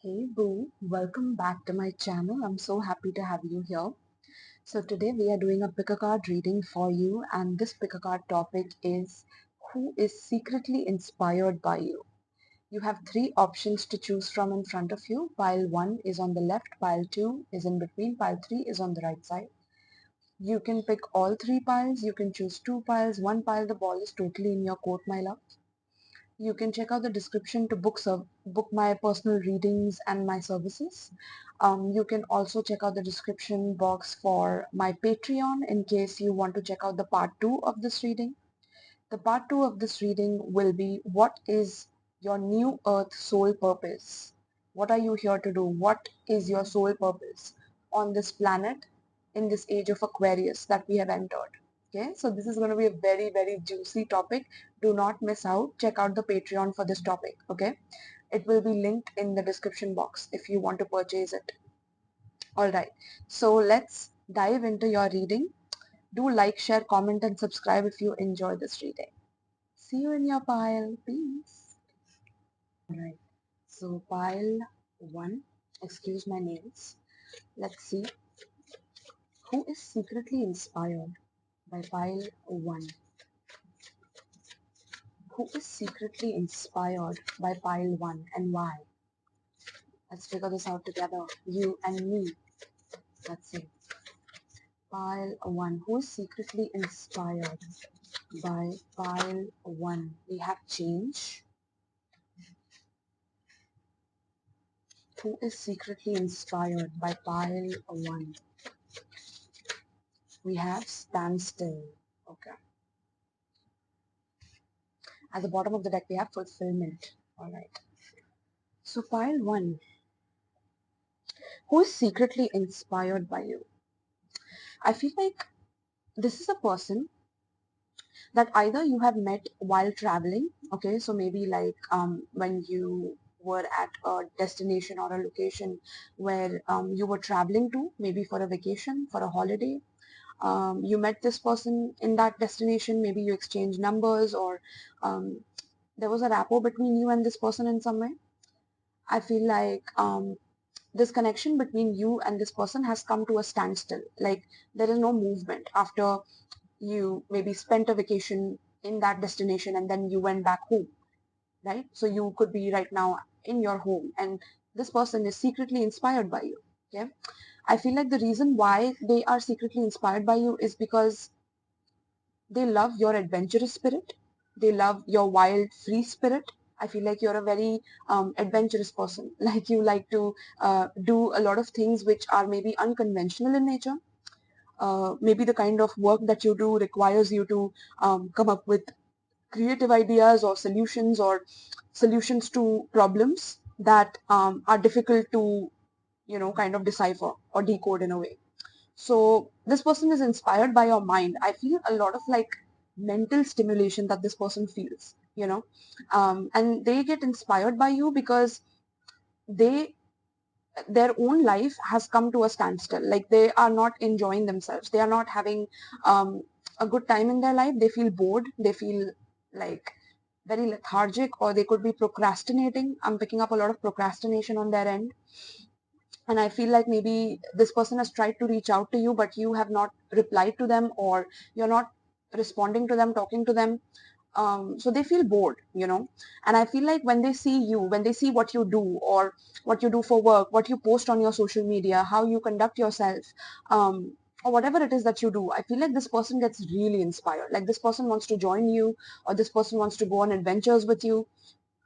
Hey Boo, welcome back to my channel. I'm so happy to have you here. So today we are doing a pick a card reading for you, and this pick a card topic is who is secretly inspired by you. You have three options to choose from in front of you. Pile 1 is on the left, pile 2 is in between, pile 3 is on the right side. You can pick all three piles, you can choose two piles, one pile, the ball is totally in your court, my love. You can check out the description to book my personal readings and my services. You can also check out the description box for my Patreon in case you want to check out the part 2 of this reading. The part 2 of this reading will be what is your new earth soul purpose? What are you here to do? What is your soul purpose on this planet in this age of Aquarius that we have entered? Okay, so this is going to be a very, very juicy topic. Do not miss out. Check out the Patreon for this topic. Okay, it will be linked in the description box if you want to purchase it. All right, so let's dive into your reading. Do like, share, comment, and subscribe if you enjoy this reading. See you in your pile. Peace. Alright, so pile 1, excuse my nails. Let's see who is secretly inspired by pile 1. Who is secretly inspired by pile 1 and why? Let's figure this out together. You and me. Let's see. Pile 1. Who is secretly inspired by pile 1? We have change. Who is secretly inspired by pile 1? We have standstill. Okay. At the bottom of the deck, we have fulfillment. All right. So pile 1. Who is secretly inspired by you? I feel like this is a person that either you have met while traveling. Okay. So maybe like when you were at a destination or a location where you were traveling to, maybe for a vacation, for a holiday. You met this person in that destination. Maybe you exchanged numbers or there was a rapport between you and this person in some way. I feel like this connection between you and this person has come to a standstill. Like there is no movement after you maybe spent a vacation in that destination and then you went back home, right? So you could be right now in your home and this person is secretly inspired by you. Okay. I feel like the reason why they are secretly inspired by you is because they love your adventurous spirit. They love your wild, free spirit. I feel like you're a very adventurous person. Like you like to do a lot of things which are maybe unconventional in nature. Maybe the kind of work that you do requires you to come up with creative ideas or solutions to problems that are difficult to, kind of decipher or decode in a way. So this person is inspired by your mind. I feel a lot of like mental stimulation that this person feels, and they get inspired by you because they their own life has come to a standstill. Like they are not enjoying themselves. They are not having a good time in their life. They feel bored. They feel like very lethargic, or they could be procrastinating. I'm picking up a lot of procrastination on their end. And I feel like maybe this person has tried to reach out to you, but you have not replied to them, or you're not responding to them, talking to them. So they feel bored, and I feel like when they see you, when they see what you do, or what you do for work, what you post on your social media, how you conduct yourself, or whatever it is that you do, I feel like this person gets really inspired. Like this person wants to join you, or this person wants to go on adventures with you.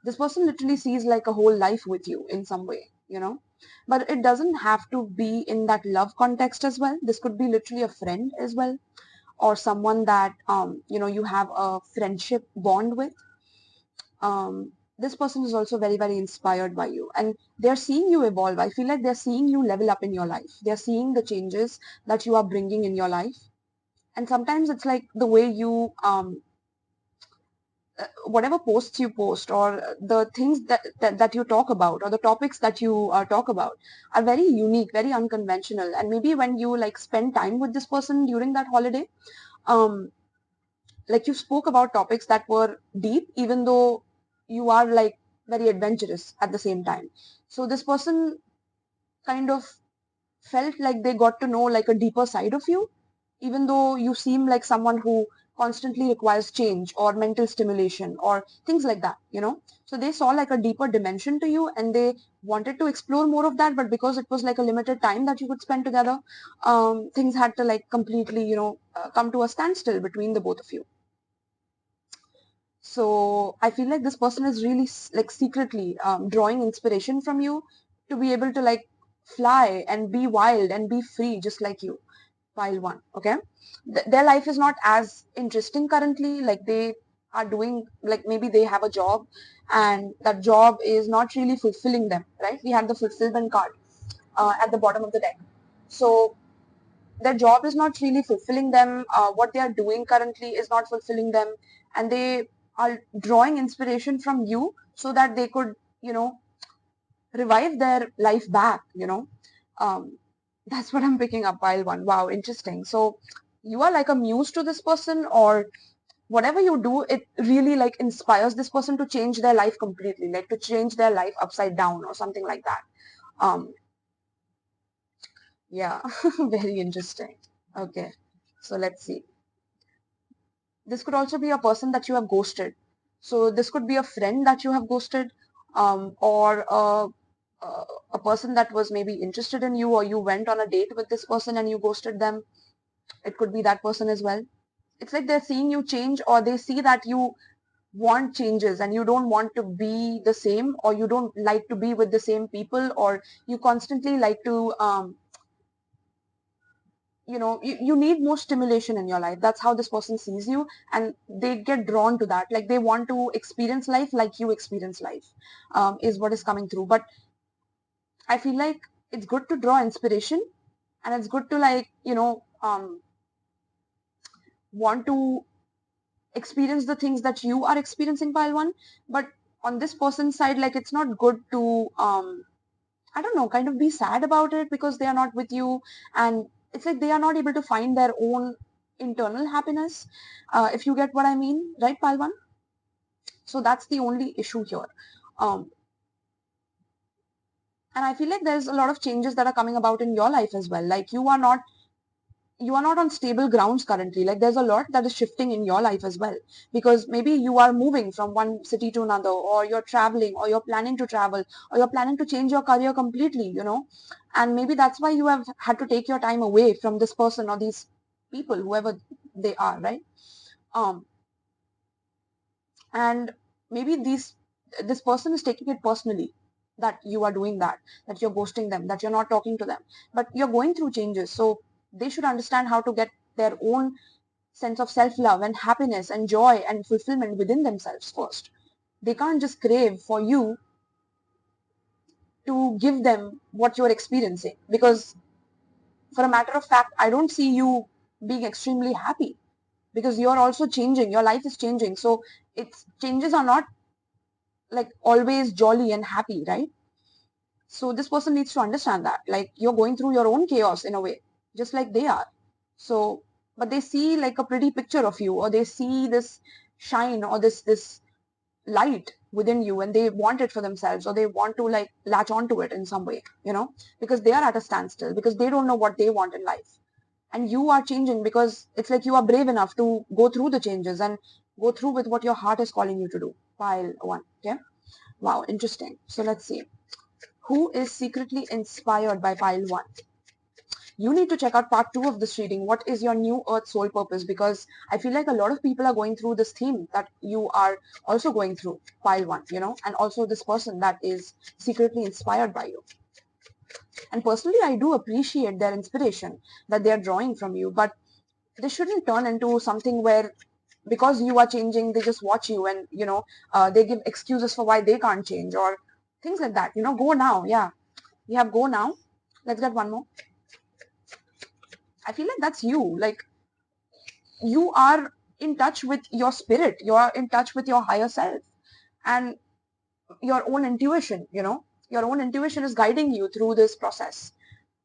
This person literally sees like a whole life with you in some way, but it doesn't have to be in that love context as well. This could be literally a friend as well, or someone that you have a friendship bond with. This person is also very, very inspired by you, and they're seeing you evolve. I feel like they're seeing you level up in your life. They're seeing the changes that you are bringing in your life, and sometimes it's like the way you whatever posts you post, or the things that you talk about, or the topics that you talk about are very unique, very unconventional. And maybe when you like spend time with this person during that holiday, um, like you spoke about topics that were deep, even though you are like very adventurous at the same time. So this person kind of felt like they got to know like a deeper side of you, even though you seem like someone who constantly requires change or mental stimulation or things like that, you know. So they saw like a deeper dimension to you and they wanted to explore more of that, but because it was like a limited time that you could spend together, things had to like completely, you know, come to a standstill between the both of you. So I feel like this person is really like secretly drawing inspiration from you to be able to like fly and be wild and be free just like you. Pile one, okay? Their life is not as interesting currently. Like they are doing, like maybe they have a job and that job is not really fulfilling them, right? We have the fulfillment card at the bottom of the deck. So their job is not really fulfilling them. What they are doing currently is not fulfilling them, and they are drawing inspiration from you so that they could, you know, revive their life back, you know. um, that's what I'm picking up. Pile one. Wow, interesting. So you are like a muse to this person, or whatever you do, it really like inspires this person to change their life completely, like to change their life upside down or something like that. um yeah. Very interesting. Okay, so let's see. This could also be a person that you have ghosted. So this could be a friend that you have ghosted, or a person that was maybe interested in you, or you went on a date with this person and you ghosted them. It could be that person as well. It's like they're seeing you change, or they see that you want changes and you don't want to be the same, or you don't like to be with the same people, or you constantly like to you know, you need more stimulation in your life. That's how this person sees you, and they get drawn to that. Like they want to experience life like you experience life, is what is coming through. But I feel like it's good to draw inspiration, and it's good to like, you know, want to experience the things that you are experiencing, pile one. But on this person's side, like it's not good to I don't know, kind of be sad about it because they are not with you, and it's like they are not able to find their own internal happiness, if you get what I mean, right, Palwan? So that's the only issue here. Um, and I feel like there's a lot of changes that are coming about in your life as well. Like you are not on stable grounds currently. Like there's a lot that is shifting in your life as well, because maybe you are moving from one city to another, or you're traveling, or you're planning to travel, or you're planning to change your career completely, you know. And maybe that's why you have had to take your time away from this person or these people, whoever they are, right? um and maybe this person is taking it personally, that you are doing that, that you're ghosting them, that you're not talking to them. But you're going through changes, so they should understand how to get their own sense of self-love and happiness and joy and fulfillment within themselves first. They can't just crave for you to give them what you're experiencing, because for a matter of fact, I don't see you being extremely happy, because you're also changing, your life is changing. So its changes are not like always jolly and happy, right? So this person needs to understand that, like, you're going through your own chaos in a way, just like they are. So, but they see like a pretty picture of you, or they see this shine, or this light within you, and they want it for themselves, or they want to like latch onto it in some way, you know, because they are at a standstill, because they don't know what they want in life. And you are changing because it's like you are brave enough to go through the changes and go through with what your heart is calling you to do. Pile one. Okay. Wow, interesting. So let's see. Who is secretly inspired by pile one? You need to check out part 2 of this reading. What is your new earth soul purpose? Because I feel like a lot of people are going through this theme that you are also going through, pile one, you know, and also this person that is secretly inspired by you. And personally, I do appreciate their inspiration that they are drawing from you, but this shouldn't turn into something where because you are changing, they just watch you and, you know, they give excuses for why they can't change or things like that. You know, go now. Yeah, we have go now. Let's get one more. I feel like that's you. Like, you are in touch with your spirit, you are in touch with your higher self and your own intuition, you know, your own intuition is guiding you through this process,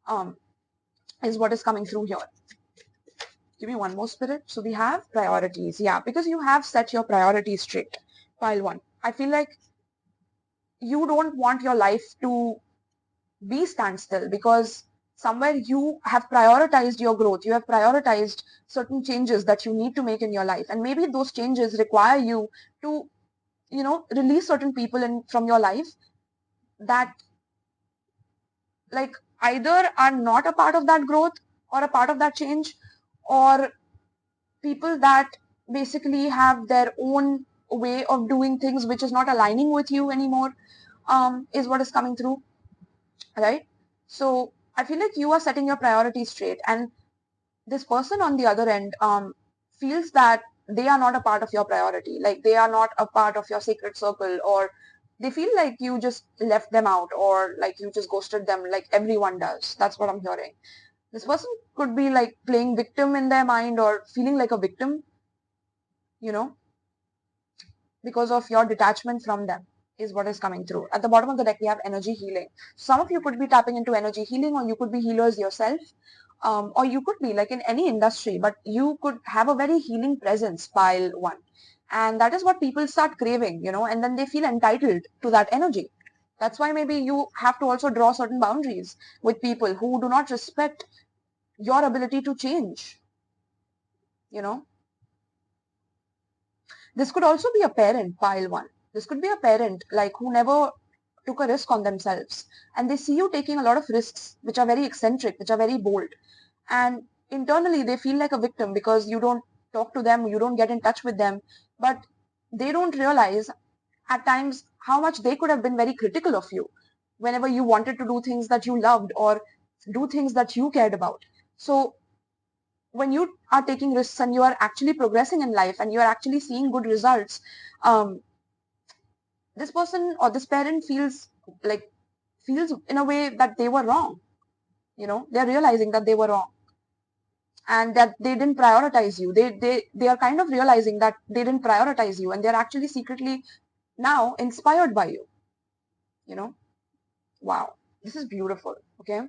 um is what is coming through here. Give me one more, spirit. So we have priorities. Yeah, because you have set your priorities straight. Pile one. I feel like you don't want your life to be standstill, because somewhere you have prioritized your growth, you have prioritized certain changes that you need to make in your life, and maybe those changes require you to, release certain people from your life that, like, either are not a part of that growth or a part of that change, or people that basically have their own way of doing things which is not aligning with you anymore, is what is coming through, right? So I feel like you are setting your priorities straight, and this person on the other end feels that they are not a part of your priority, like they are not a part of your sacred circle, or they feel like you just left them out, or like you just ghosted them like everyone does. That's what I'm hearing. This person could be like playing victim in their mind, or feeling like a victim, you know, because of your detachment from them, is what is coming through. At the bottom of the deck, we have energy healing. Some of you could be tapping into energy healing, or you could be healers yourself, or you could be like in any industry, but you could have a very healing presence, pile one. And that is what people start craving, and then they feel entitled to that energy. That's why maybe you have to also draw certain boundaries with people who do not respect your ability to change, you know. This could also be a parent, pile one. This could be a parent like who never took a risk on themselves, and they see you taking a lot of risks which are very eccentric, which are very bold, and internally they feel like a victim because you don't talk to them, you don't get in touch with them, but they don't realize at times how much they could have been very critical of you whenever you wanted to do things that you loved or do things that you cared about. So when you are taking risks and you are actually progressing in life and you are actually seeing good results, this person or this parent feels in a way that they were wrong. They're realizing that they were wrong and that they didn't prioritize you. They are kind of realizing that they didn't prioritize you, and they're actually secretly now inspired by you. You know, wow, this is beautiful. Okay,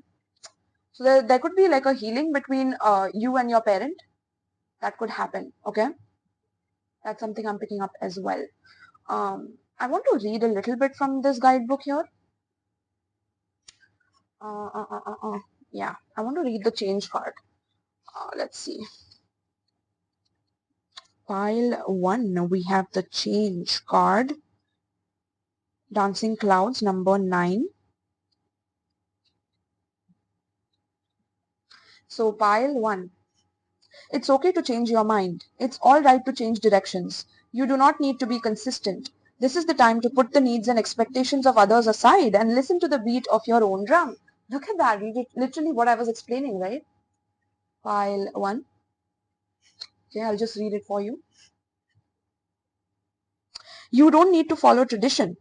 so there could be like a healing between you and your parent that could happen. Okay, that's something I'm picking up as well. I want to read a little bit from this guidebook here. Uh, uh, uh, uh, uh. Yeah, I want to read the change card. Let's see. Pile 1, we have the change card. Dancing Clouds, number 9. So pile 1. It's okay to change your mind. It's all right to change directions. You do not need to be consistent. This is the time to put the needs and expectations of others aside and listen to the beat of your own drum. Look at that. Literally what I was explaining, right? Pile 1. Okay, I'll just read it for you. You don't need to follow tradition.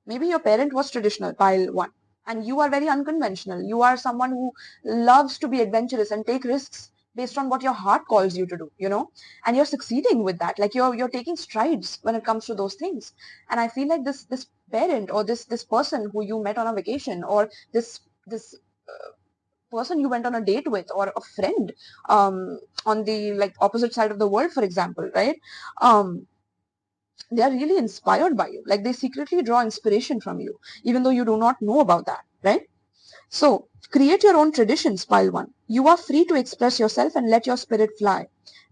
Maybe your parent was traditional, pile 1, and you are very unconventional. You are someone who loves to be adventurous and take risks based on what your heart calls you to do, and you're succeeding with that. Like you're taking strides when it comes to those things. And I feel like this parent or this person who you met on a vacation, or this person you went on a date with, or a friend on the like opposite side of the world, for example, right? They are really inspired by you. Like they secretly draw inspiration from you, even though you do not know about that, right? So create your own traditions, pile 1. You are free to express yourself and let your spirit fly.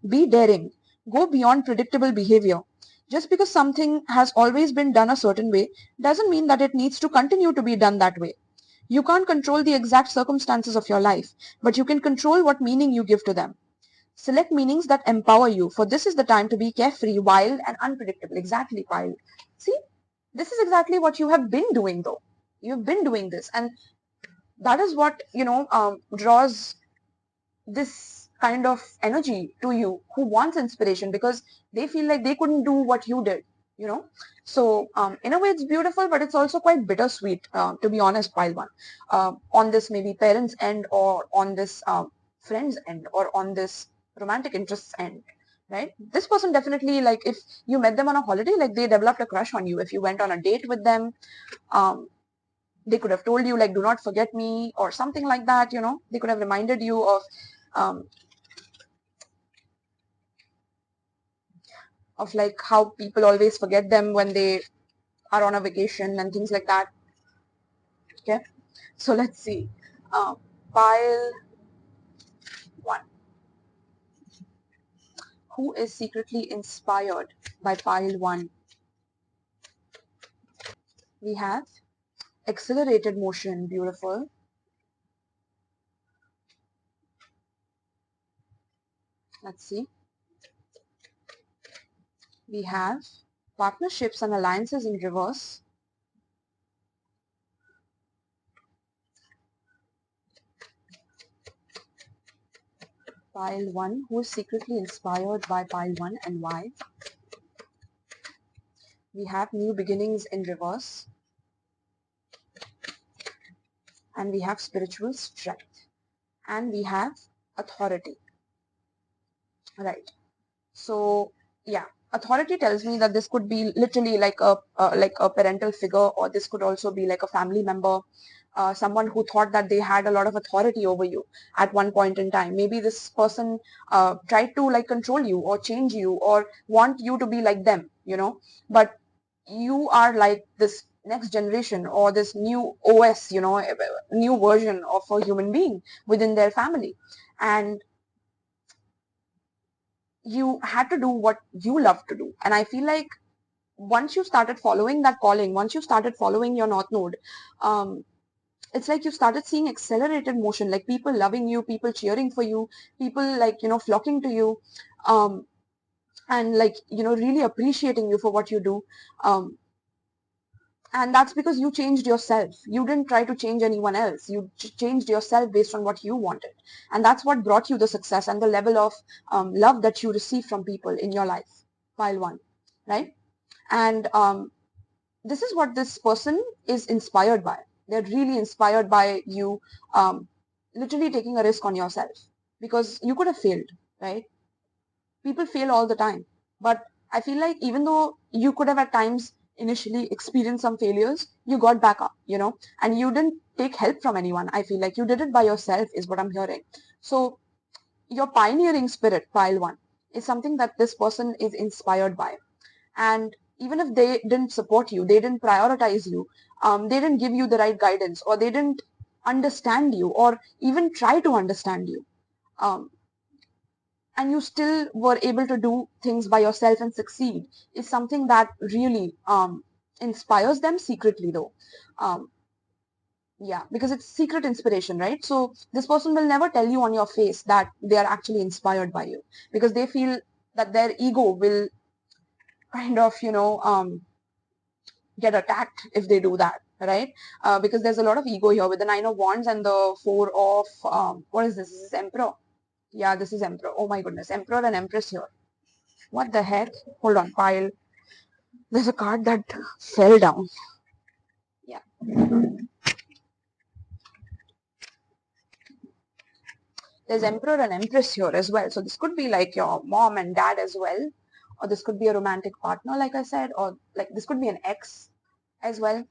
Be daring. Go beyond predictable behavior. Just because something has always been done a certain way doesn't mean that it needs to continue to be done that way. You can't control the exact circumstances of your life, but you can control what meaning you give to them. Select meanings that empower you, for this is the time to be carefree, wild, and unpredictable. Exactly, wild. See, this is exactly what you have been doing, though. You've been doing this, and that is what, draws this kind of energy to you, who wants inspiration because they feel like they couldn't do what you did, So, in a way, it's beautiful, but it's also quite bittersweet, to be honest, pile 1. On this maybe parents' end, or on this friends' end, or on this romantic interests end, right? This person definitely, like, if you met them on a holiday, like they developed a crush on you. If you went on a date with them, they could have told you like, do not forget me, or something like that. They could have reminded you um, of like how people always forget them when they are on a vacation and things like that. Okay, so let's see. Pile 1. Who is secretly inspired by pile 1? We have accelerated motion, beautiful. Let's see. We have partnerships and alliances in reverse. Pile 1, who is secretly inspired by pile 1 and why? We have new beginnings in reverse. And we have spiritual strength. And we have authority. Right. So yeah, authority tells me that this could be literally like a parental figure, or this could also be like a family member, someone who thought that they had a lot of authority over you at one point in time. Maybe this person tried to like control you or change you or want you to be like them, but you are like this next generation or this new OS, new version of a human being within their family. And you had to do what you love to do. And I feel like once you started following that calling, once you started following your North Node, it's like you started seeing accelerated motion, like people loving you, people cheering for you, people like, flocking to you, and like, really appreciating you for what you do. And that's because you changed yourself. You didn't try to change anyone else. You changed yourself based on what you wanted. And that's what brought you the success and the level of love that you receive from people in your life. Pile 1, right? And this is what this person is inspired by. They're really inspired by you literally taking a risk on yourself, because you could have failed, right? People fail all the time. But I feel like even though you could have at times initially experienced some failures, you got back up, and you didn't take help from anyone. I feel like you did it by yourself is what I'm hearing. So your pioneering spirit, pile 1, is something that this person is inspired by. And even if they didn't support you, they didn't prioritize you, they didn't give you the right guidance, or they didn't understand you or even try to understand you, um, and you still were able to do things by yourself and succeed, is something that really inspires them secretly though. Yeah, because it's secret inspiration, right? So this person will never tell you on your face that they are actually inspired by you, because they feel that their ego will kind of, get attacked if they do that, right? Because there's a lot of ego here with the 9 of Wands and the 4 of, what is this? This is Emperor. Yeah, this is Emperor. Oh my goodness, Emperor and Empress here. What the heck? Hold on, pile. There's a card that fell down. Yeah. There's Emperor and Empress here as well. So this could be like your mom and dad as well. Or this could be a romantic partner, like I said. Or like this could be an ex as well.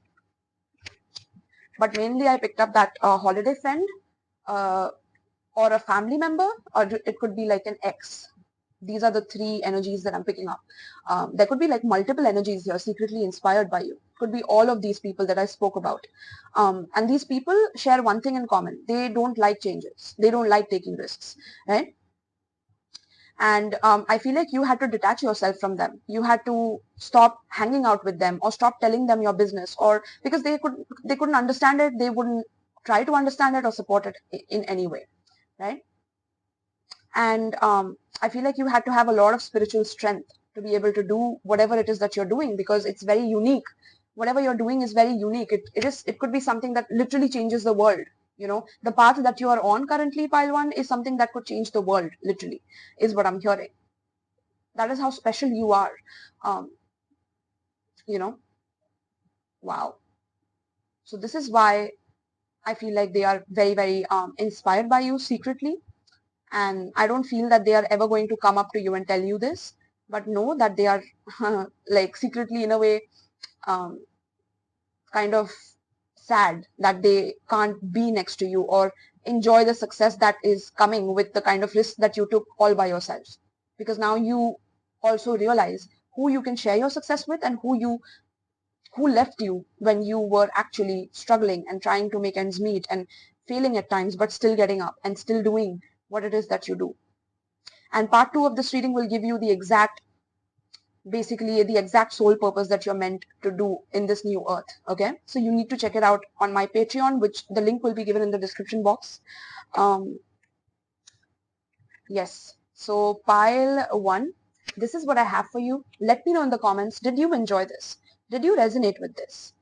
But mainly I picked up that holiday friend, or a family member, or it could be like an ex. These are the 3 energies that I'm picking up. There could be like multiple energies here secretly inspired by you. Could be all of these people that I spoke about. And these people share one thing in common. They don't like changes. They don't like taking risks, right? And I feel like you had to detach yourself from them. You had to stop hanging out with them, or stop telling them your business, or because they couldn't understand it. They wouldn't try to understand it or support it in any way, right? And I feel like you had to have a lot of spiritual strength to be able to do whatever it is that you're doing, because it's very unique. Whatever you're doing is very unique. It could be something that literally changes the world. The path that you are on currently, pile 1, is something that could change the world, literally, is what I'm hearing. That is how special you are. um, you know wow. So this is why I feel like they are very, very inspired by you secretly. And I don't feel that they are ever going to come up to you and tell you this, but know that they are like secretly, in a way, um, kind of sad that they can't be next to you or enjoy the success that is coming with the kind of risk that you took all by yourself. Because now you also realize who you can share your success with and who you who left you when you were actually struggling and trying to make ends meet and failing at times, but still getting up and still doing what it is that you do. And part 2 of this reading will give you the exact, basically the exact sole purpose that you're meant to do in this new earth. Okay, so you need to check it out on my Patreon, which the link will be given in the description box. Yes, so pile 1, this is what I have for you. Let me know in the comments, did you enjoy this? Did you resonate with this?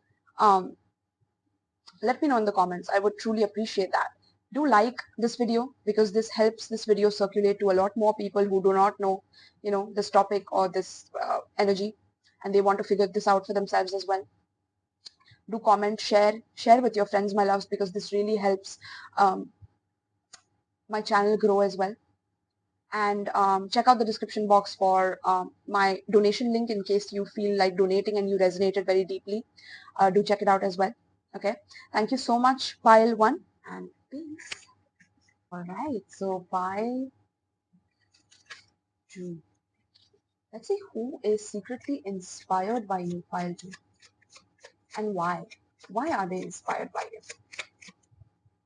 Let me know in the comments. I would truly appreciate that. Do like this video, because this helps this video circulate to a lot more people who do not know, this topic or this energy, and they want to figure this out for themselves as well. Do comment, share with your friends, my loves, because this really helps my channel grow as well. And check out the description box for my donation link in case you feel like donating and you resonated very deeply. Do check it out as well. Okay, thank you so much, pile 1, and peace. All right, so pile 2. Let's see who is secretly inspired by you, pile 2, and why. Why are they inspired by you?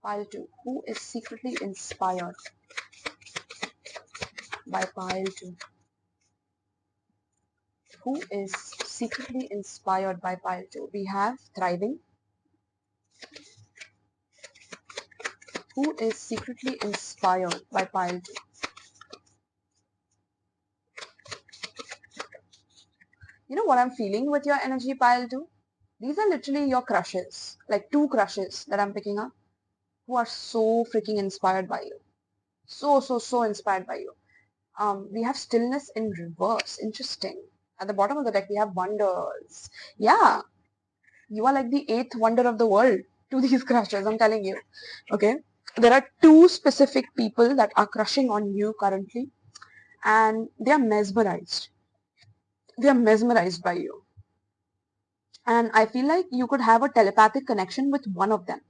Pile 2, who is secretly inspired by pile 2? Who is secretly inspired by pile 2? We have thriving. Who is secretly inspired by pile 2? You know what I'm feeling with your energy, pile 2? These are literally your crushes, like 2 crushes that I'm picking up, who are so freaking inspired by you. So inspired by you. We have stillness in reverse. Interesting. At the bottom of the deck, we have wonders. Yeah, you are like the 8th wonder of the world to these crushes, I'm telling you. Okay, there are 2 specific people that are crushing on you currently, and they are mesmerized. They are mesmerized by you. And I feel like you could have a telepathic connection with one of them.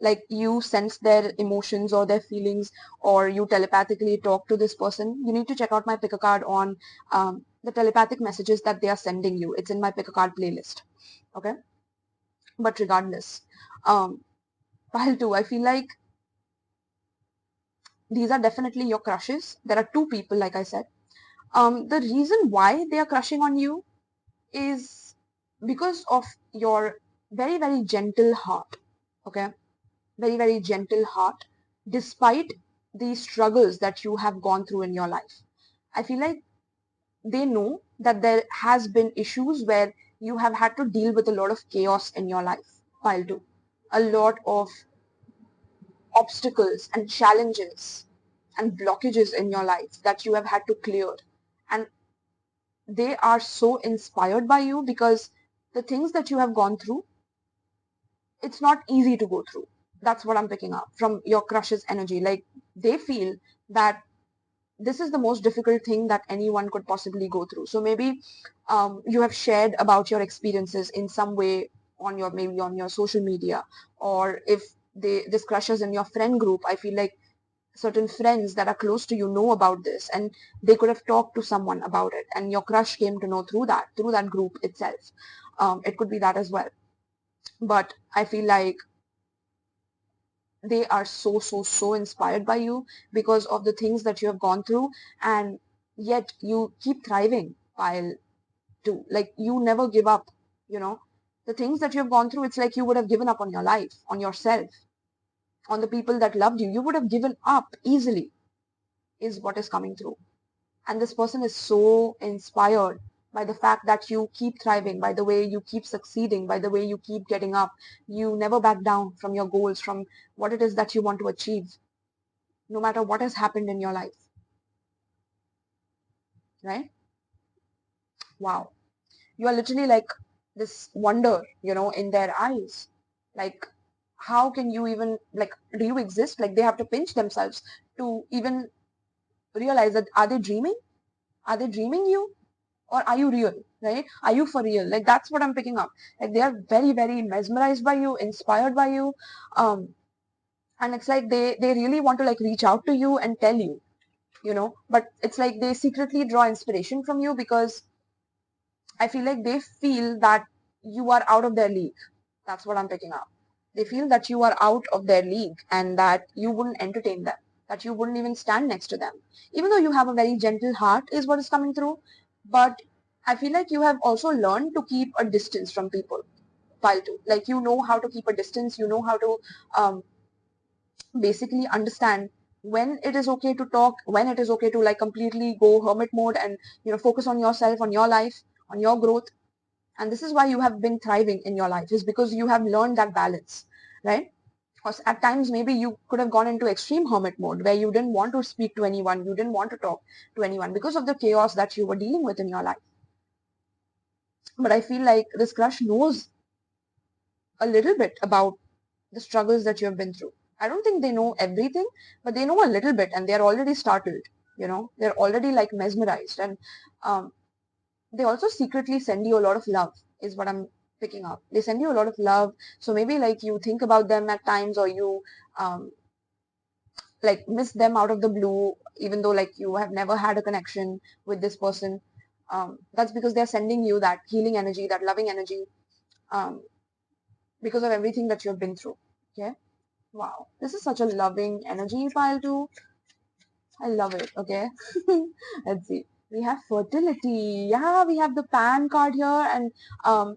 Like you sense their emotions or their feelings, or you telepathically talk to this person. You need to check out my pick a card on the telepathic messages that they are sending you. It's in my pick a card playlist. Okay, but regardless, pile 2, I feel like these are definitely your crushes. There are 2 people, like I said. The reason why they are crushing on you is because of your very gentle heart. Okay, very gentle heart, despite the struggles that you have gone through in your life. I feel like they know that there has been issues where you have had to deal with a lot of chaos in your life, pile 2. A lot of obstacles and challenges and blockages in your life that you have had to clear. And they are so inspired by you because the things that you have gone through, it's not easy to go through. That's what I'm picking up from your crush's energy. Like they feel that this is the most difficult thing that anyone could possibly go through. So maybe you have shared about your experiences in some way on your, maybe on your social media, or if this crushes in your friend group, I feel like certain friends that are close to you know about this, and they could have talked to someone about it, and your crush came to know through that group itself. It could be that as well. But I feel like they are so inspired by you because of the things that you have gone through, and yet you keep thriving, pile 2. Like you never give up. The things that you have gone through, it's like you would have given up on your life, on yourself, on the people that loved you. You would have given up easily, is what is coming through. And this person is so inspired by the fact that you keep thriving, by the way you keep succeeding, by the way you keep getting up. You never back down from your goals, from what it is that you want to achieve, no matter what has happened in your life. Right? Wow. You are literally like this wonder, in their eyes. Like, how can you even, like, do you exist? Like, they have to pinch themselves to even realize that, are they dreaming? Are they dreaming you? Or are you real? Right? Are you for real? Like, that's what I'm picking up. Like, they are very mesmerized by you, inspired by you. And it's like they really want to like reach out to you and tell you, but it's like they secretly draw inspiration from you, because I feel like they feel that you are out of their league. That's what I'm picking up. They feel that you are out of their league and that you wouldn't entertain them, that you wouldn't even stand next to them. Even though you have a very gentle heart is what is coming through, but I feel like you have also learned to keep a distance from people. Pile 2. Like you know how to keep a distance, you know how to basically understand when it is okay to talk, when it is okay to like completely go hermit mode and focus on yourself, on your life, on your growth. And this is why you have been thriving in your life, is because you have learned that balance, right? Because at times maybe you could have gone into extreme hermit mode where you didn't want to speak to anyone, you didn't want to talk to anyone because of the chaos that you were dealing with in your life. But I feel like this crush knows a little bit about the struggles that you have been through. I don't think they know everything, but they know a little bit, and they're already startled. They're already like mesmerized, and they also secretly send you a lot of love, is what I'm picking up. They send you a lot of love. So maybe like you think about them at times, or you like miss them out of the blue, even though like you have never had a connection with this person. That's because they're sending you that healing energy, that loving energy, um, because of everything that you've been through. Okay. Wow, this is such a loving energy pile too. I love it. Okay. Let's see. We have fertility. Yeah, we have the Pan card here, and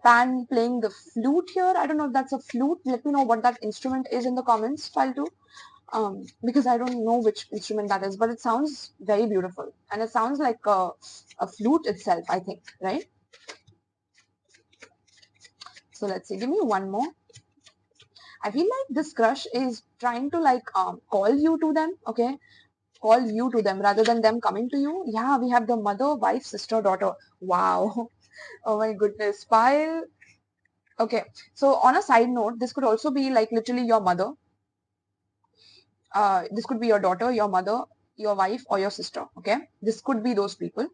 Pan playing the flute here. I don't know if that's a flute. Let me know what that instrument is in the comments, pile too. Because I don't know which instrument that is, but it sounds very beautiful, and it sounds like a flute itself, I think, right? So let's see. Give me one more. I feel like this crush is trying to like call you to them. Okay, call you to them rather than them coming to you. Yeah, we have the mother, wife, sister, daughter. Wow. Oh my goodness. Pile. Okay. So on a side note, this could also be like literally your mother. This could be your daughter, your mother, your wife, or your sister. Okay. This could be those people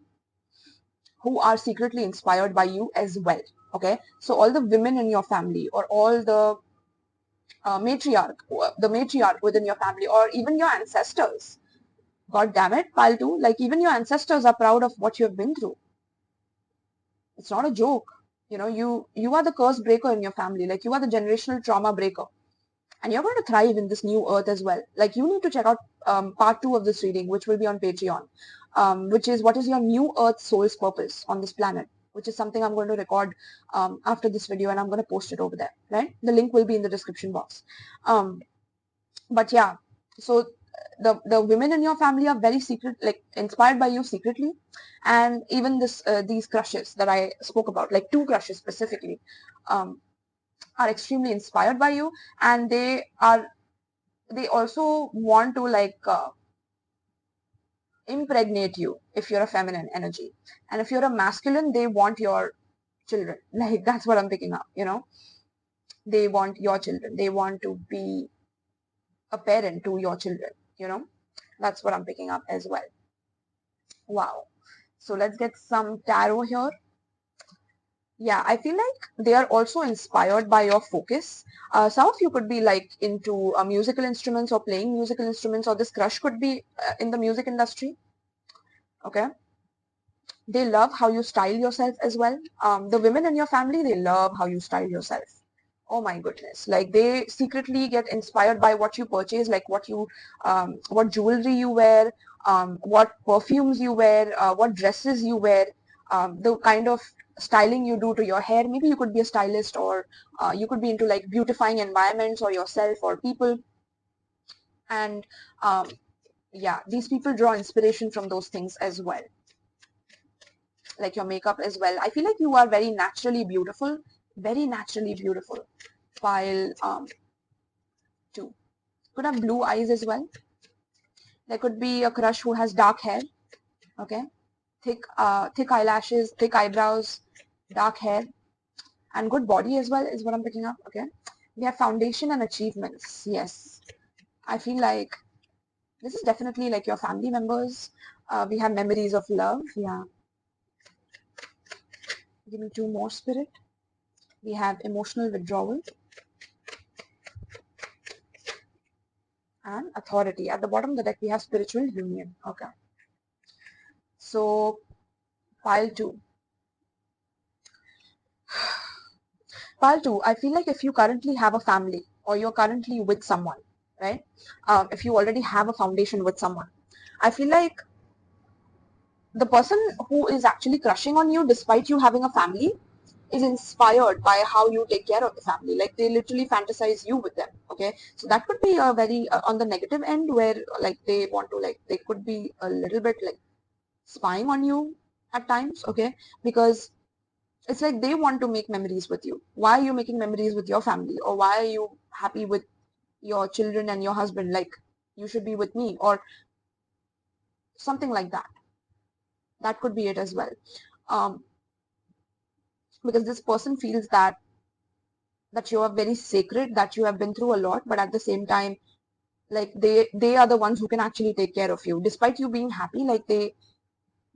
who are secretly inspired by you as well. Okay. So all the women in your family, or all the matriarch within your family, or even your ancestors. God damn it, pile 2. Like even your ancestors are proud of what you have been through. It's not a joke. You are the curse breaker in your family. Like you are the generational trauma breaker. And you're going to thrive in this new earth as well. Like you need to check out part 2 of this reading, which will be on Patreon, which is what is your new earth soul's purpose on this planet, which is something I'm going to record after this video, and I'm going to post it over there, right? The link will be in the description box. But yeah, so the women in your family are very secret, like inspired by you secretly. And even these crushes that I spoke about, like 2 crushes specifically, are extremely inspired by you, and they also want to like impregnate you if you're a feminine energy, and if you're a masculine, they want your children. Like that's what I'm picking up. They want your children, they want to be a parent to your children. That's what I'm picking up as well. Wow. So let's get some tarot here. Yeah, I feel like they are also inspired by your focus. Some of you could be like into musical instruments or playing musical instruments, or this crush could be in the music industry. Okay. They love how you style yourself as well. The women in your family, they love how you style yourself. Oh my goodness. Like they secretly get inspired by what you purchase, like what jewelry you wear, what perfumes you wear, what dresses you wear, the kind of styling you do to your hair. Maybe you could be a stylist, or you could be into like beautifying environments or yourself or people. And yeah, these people draw inspiration from those things as well, like your makeup as well. I feel like you are very naturally beautiful, very naturally beautiful. While 2 could have blue eyes as well. There could be a crush who has dark hair. Okay, thick eyelashes, thick eyebrows, dark hair, and good body as well is what I'm picking up. Okay, we have foundation and achievements. Yes, I feel like this is definitely like your family members. We have memories of love. Yeah, give me 2 more, spirit. We have emotional withdrawal and authority. At the bottom of the deck, we have spiritual union. Okay, so pile 2. Pile 2, I feel like if you currently have a family or you're currently with someone, right? If you already have a foundation with someone, I feel like the person who is actually crushing on you despite you having a family is inspired by how you take care of the family. Like they literally fantasize you with them. Okay, so that could be a very on the negative end where like they want to like they could be a little bit like spying on you at times. Okay, because it's like they want to make memories with you. Why are you making memories with your family, or why are you happy with your children and your husband? Like you should be with me, or something like that. That could be it as well. Um, because this person feels that you are very sacred, that you have been through a lot, but at the same time, like they are the ones who can actually take care of you despite you being happy. Like they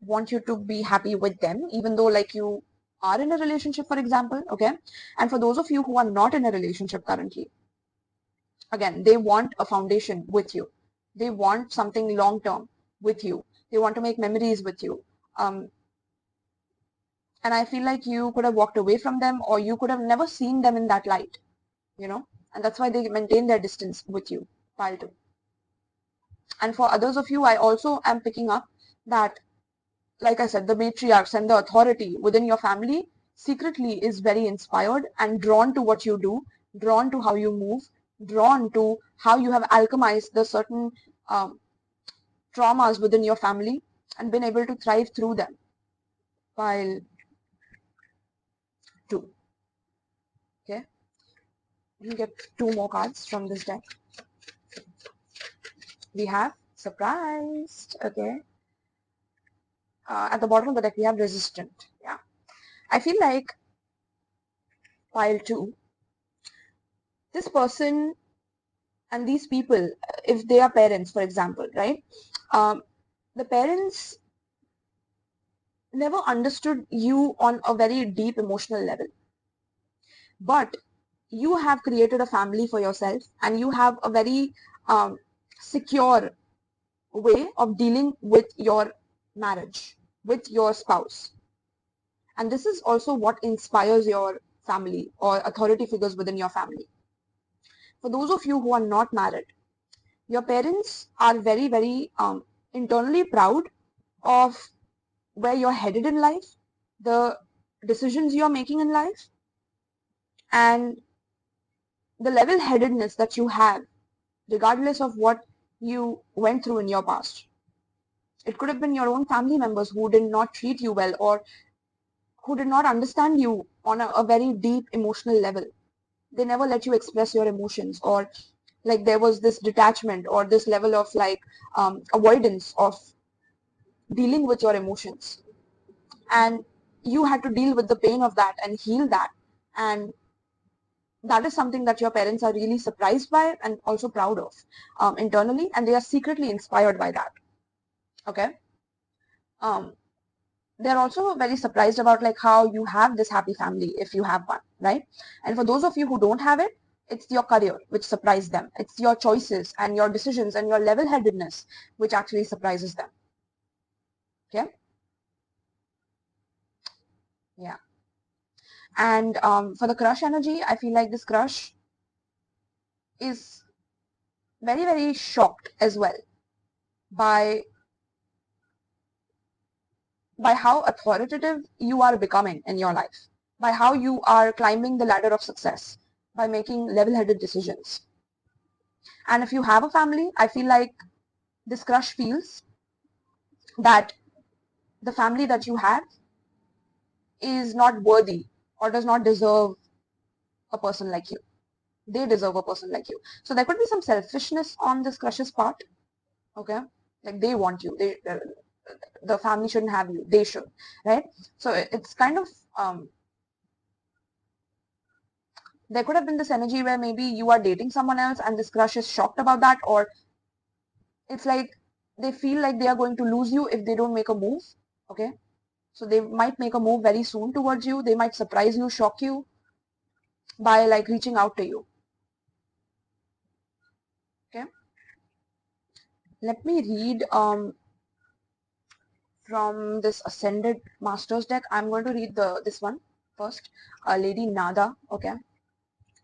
want you to be happy with them, even though like you are in a relationship, for example. Okay, and for those of you who are not in a relationship currently, again, they want a foundation with you. They want something long term with you. They want to make memories with you. And I feel like you could have walked away from them, or you could have never seen them in that light, you know, and that's why they maintain their distance with you. Pile 2. And for others of you, I also am picking up that, like I said, the matriarchs and the authority within your family secretly is very inspired and drawn to what you do, drawn to how you move, drawn to how you have alchemized the certain um, traumas within your family and been able to thrive through them. Pile 2. Okay, you get 2 more cards from this deck. We have surprised. Okay, at the bottom of the deck we have resistant. Yeah, I feel like pile 2, this person and these people, if they are parents, for example, right? The parents never understood you on a very deep emotional level, but you have created a family for yourself and you have a very secure way of dealing with your marriage, with your spouse. And this is also what inspires your family or authority figures within your family. For those of you who are not married, your parents are very, very internally proud of where you're headed in life, the decisions you're making in life, and the level-headedness that you have, regardless of what you went through in your past. It could have been your own family members who did not treat you well or who did not understand you on a very deep emotional level. They never let you express your emotions, or like there was this detachment or this level of like avoidance of dealing with your emotions, and you had to deal with the pain of that and heal that. And that is something that your parents are really surprised by and also proud of internally, and they are secretly inspired by that. Okay, they're also very surprised about like how you have this happy family if you have one, right? And for those of you who don't have it, it's your career which surprised them. It's your choices and your decisions and your level-headedness which actually surprises them. Okay, yeah. And for the crush energy, I feel like this crush is very, very shocked as well by how authoritative you are becoming in your life, by how you are climbing the ladder of success, by making level-headed decisions. And if you have a family, I feel like this crush feels that the family that you have is not worthy or does not deserve a person like you. They deserve a person like you. So there could be some selfishness on this crush's part. Okay, like they want you. The family shouldn't have you. They should, right? So it's kind of there could have been this energy where maybe you are dating someone else and this crush is shocked about that, or it's like they feel like they are going to lose you if they don't make a move. Okay, so they might make a move very soon towards you. They might surprise you, shock you by like reaching out to you. Okay, let me read from this Ascended Masters deck. I'm going to read this one. First, Lady Nada, okay?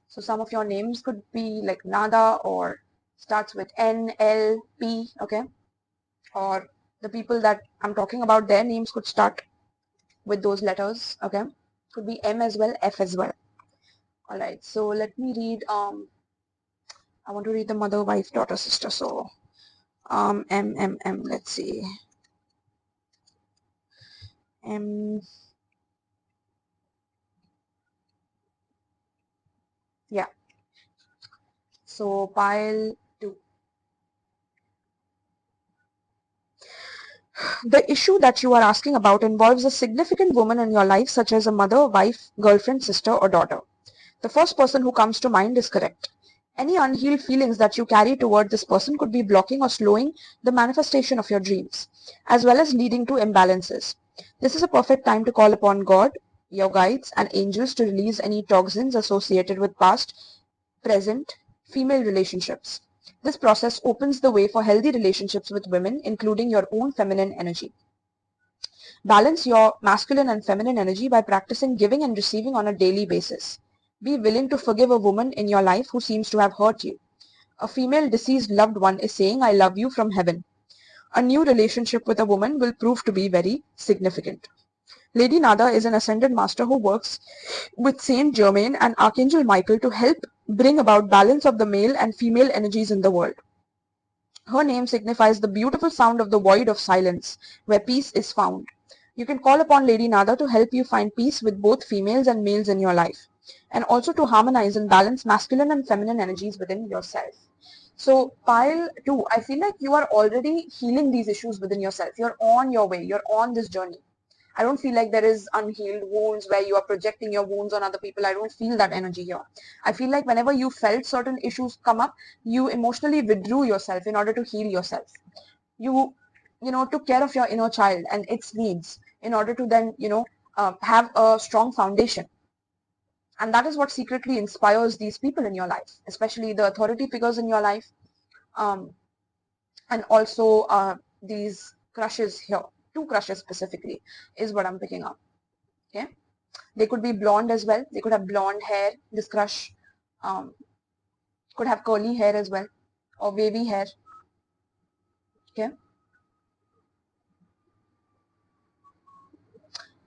So some of your names could be like Nada or starts with N, L, P, okay? Or the people that I'm talking about, their names could start with those letters, okay? Could be M as well, F as well. All right, so let me read, I want to read the mother, wife, daughter, sister. So M, let's see. M, yeah. So pile 2. The issue that you are asking about involves a significant woman in your life, such as a mother, wife, girlfriend, sister, or daughter. The first person who comes to mind is correct. Any unhealed feelings that you carry toward this person could be blocking or slowing the manifestation of your dreams, as well as leading to imbalances. This is a perfect time to call upon God, your guides, and angels to release any toxins associated with past, present, female relationships. This process opens the way for healthy relationships with women, including your own feminine energy. Balance your masculine and feminine energy by practicing giving and receiving on a daily basis. Be willing to forgive a woman in your life who seems to have hurt you. A female deceased loved one is saying, I love you from heaven. A new relationship with a woman will prove to be very significant. Lady Nada is an ascended master who works with Saint Germain and Archangel Michael to help bring about balance of the male and female energies in the world. Her name signifies the beautiful sound of the void of silence, where peace is found. You can call upon Lady Nada to help you find peace with both females and males in your life, and also to harmonize and balance masculine and feminine energies within yourself. So pile 2, I feel like you are already healing these issues within yourself. You're on your way. You're on this journey. I don't feel like there is unhealed wounds where you are projecting your wounds on other people. I don't feel that energy here. I feel like whenever you felt certain issues come up, you emotionally withdrew yourself in order to heal yourself. You took care of your inner child and its needs in order to then, have a strong foundation. And that is what secretly inspires these people in your life, especially the authority figures in your life, um, and also these crushes here. Two crushes specifically is what I'm picking up. Okay. They could be blonde as well. They could have blonde hair. This crush could have curly hair as well, or wavy hair. Okay.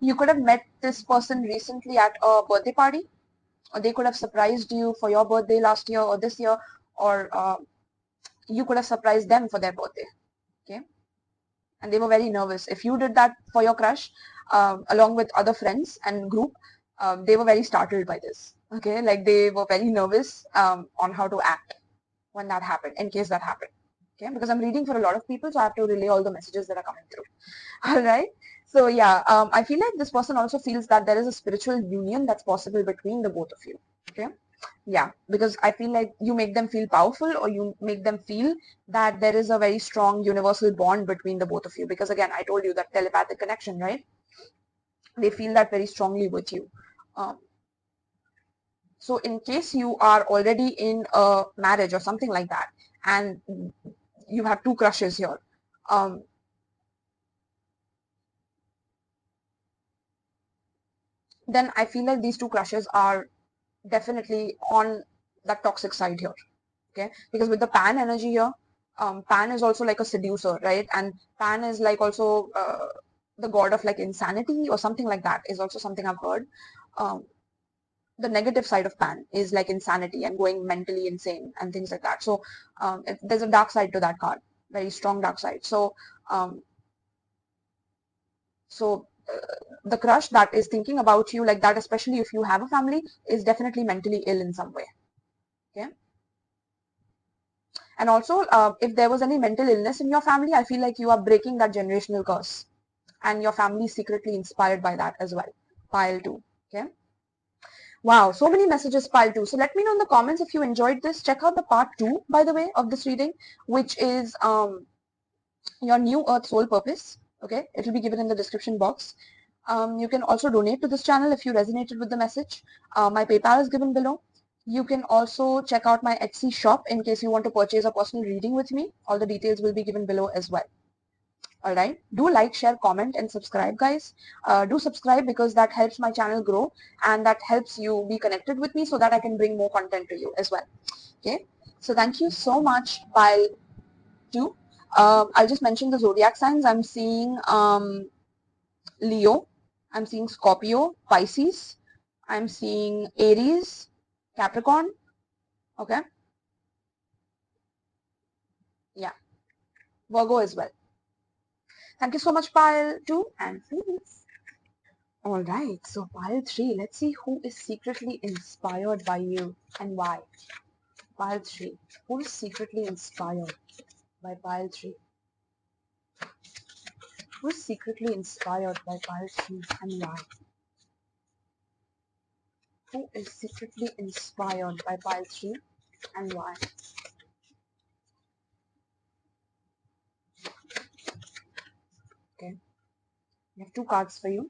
You could have met this person recently at a birthday party, or they could have surprised you for your birthday last year or this year, or you could have surprised them for their birthday. Okay. And they were very nervous. If you did that for your crush, along with other friends and group, they were very startled by this. Okay, like they were very nervous on how to act when that happened, in case that happened. Okay, because I'm reading for a lot of people, so I have to relay all the messages that are coming through. All right. So yeah, I feel like this person also feels that there is a spiritual union that's possible between the both of you. Okay. Yeah, because I feel like you make them feel powerful, or you make them feel that there is a very strong universal bond between the both of you. Because again, I told you that telepathic connection, right? They feel that very strongly with you. Um, so in case you are already in a marriage or something like that, and you have two crushes here, then I feel like these two crushes are definitely on that toxic side here. Okay, because with the Pan energy here, Pan is also like a seducer, right? And Pan is like also the god of like insanity or something like that, is also something I've heard. Um, the negative side of Pan is like insanity and going mentally insane and things like that. So there's a dark side to that card, very strong dark side. So um, the crush that is thinking about you like that, especially if you have a family, is definitely mentally ill in some way. Okay. And also, if there was any mental illness in your family, I feel like you are breaking that generational curse, and your family is secretly inspired by that as well. Pile 2. Okay. Wow, so many messages, pile 2. So let me know in the comments if you enjoyed this. Check out the part 2, by the way, of this reading, which is your new earth soul purpose. Okay, it will be given in the description box. You can also donate to this channel if you resonated with the message. My PayPal is given below. You can also check out my Etsy shop in case you want to purchase a personal reading with me. All the details will be given below as well. All right, do like, share, comment, and subscribe, guys. Do subscribe because that helps my channel grow, and that helps you be connected with me so that I can bring more content to you as well. Okay, so thank you so much. Pile 2. I'll just mention the zodiac signs. I'm seeing Leo, I'm seeing Scorpio, Pisces, I'm seeing Aries, Capricorn. Okay, yeah, Virgo as well. Thank you so much, Pile 2 and please. All right, so pile 3, let's see who is secretly inspired by you and why. Pile 3, who is secretly inspired by pile 3? Who is secretly inspired by pile 3 and why? Who is secretly inspired by pile 3 and why? Okay, we have two cards for you.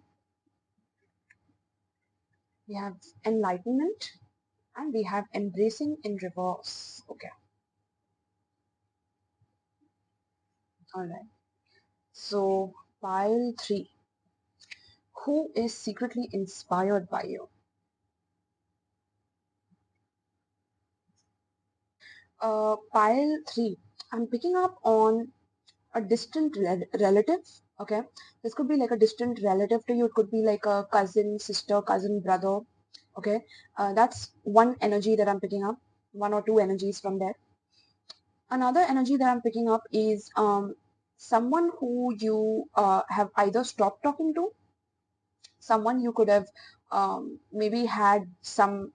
We have enlightenment and we have embracing in reverse. Okay, all right. So pile 3, who is secretly inspired by you? Pile 3, I'm picking up on a distant relative. Okay, this could be like a distant relative to you. It could be like a cousin, sister, cousin, brother. Okay, that's one energy that I'm picking up, one or two energies from there. Another energy that I'm picking up is someone who you have either stopped talking to, someone you could have maybe had some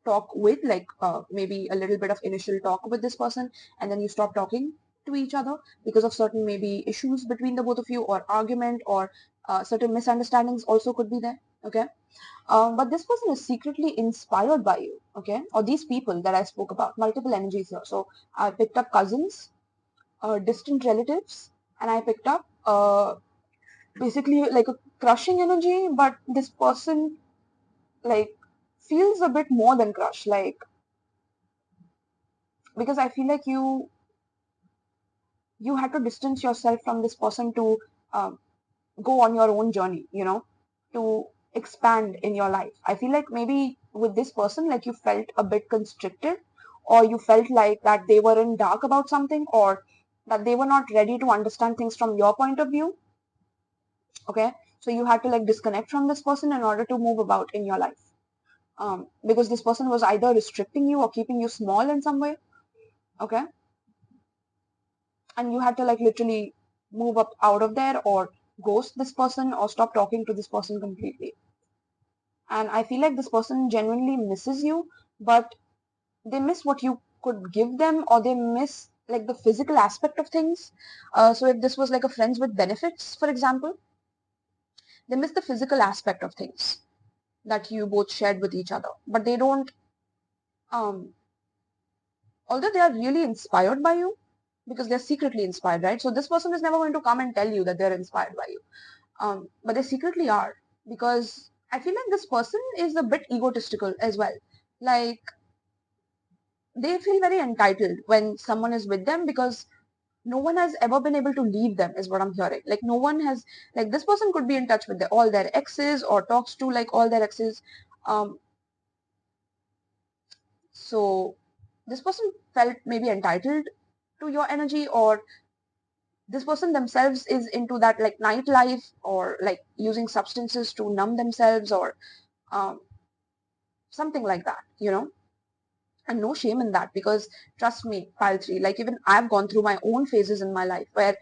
talk with, like maybe a little bit of initial talk with this person, and then you stop talking to each other because of certain maybe issues between the both of you, or argument, or certain misunderstandings also could be there. Okay, but this person is secretly inspired by you. Okay, or these people that I spoke about, multiple energies here. So I picked up cousins, distant relatives, and I picked up basically like a crushing energy, but this person like feels a bit more than crush, like, because I feel like you had to distance yourself from this person to um, go on your own journey, to expand in your life. I feel like maybe with this person, like you felt a bit constricted, or you felt like that they were in dark about something, or that they were not ready to understand things from your point of view. Okay, so you had to like disconnect from this person in order to move about in your life, because this person was either restricting you or keeping you small in some way. Okay, and you had to like literally move up out of there, or ghost this person, or stop talking to this person completely. And I feel like this person genuinely misses you, but they miss what you could give them, or they miss like the physical aspect of things. So if this was like a friends with benefits, for example, they miss the physical aspect of things that you both shared with each other, but they don't, um although they are really inspired by you, because they're secretly inspired, right? So this person is never going to come and tell you that they're inspired by you, but they secretly are, because I feel like this person is a bit egotistical as well. Like, they feel very entitled when someone is with them, because no one has ever been able to leave them, is what I'm hearing. Like, no one has, like, this person could be in touch with all their exes, or talks to like all their exes. So this person felt maybe entitled to your energy, or this person themselves is into that like nightlife, or like using substances to numb themselves, or um, something like that. And no shame in that, because trust me, pile 3, like even I've gone through my own phases in my life where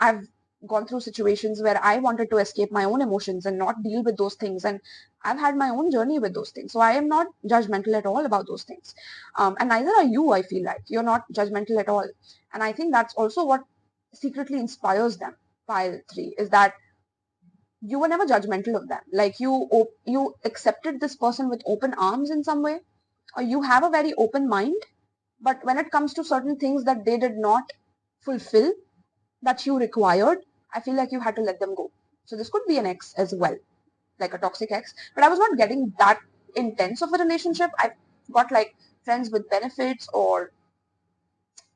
I've gone through situations where I wanted to escape my own emotions and not deal with those things, and I've had my own journey with those things, so I am not judgmental at all about those things, and neither are you. I feel like you're not judgmental at all, and I think that's also what secretly inspires them. Pile 3 is that you were never judgmental of them. Like, you accepted this person with open arms in some way, or you have a very open mind, but when it comes to certain things that they did not fulfill, that you required, I feel like you had to let them go. So this could be an ex as well, like a toxic ex, but I was not getting that intense of a relationship. I got like friends with benefits, or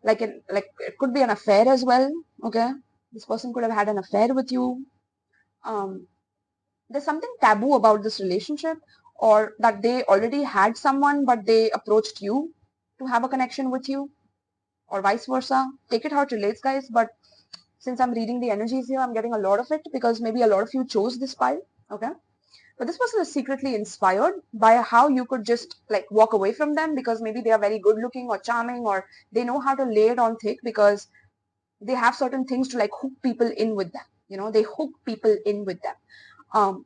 like it could be an affair as well. Okay, This person could have had an affair with you. There's something taboo about this relationship, or that they already had someone but they approached you to have a connection with you, or vice versa. Take it how it relates, guys, but since I'm reading the energies here, I'm getting a lot of it because maybe a lot of you chose this pile. Okay. But this person is secretly inspired by how you could just like walk away from them, because maybe they are very good looking or charming, or they know how to lay it on thick because they have certain things to like hook people in with them. They hook people in with them.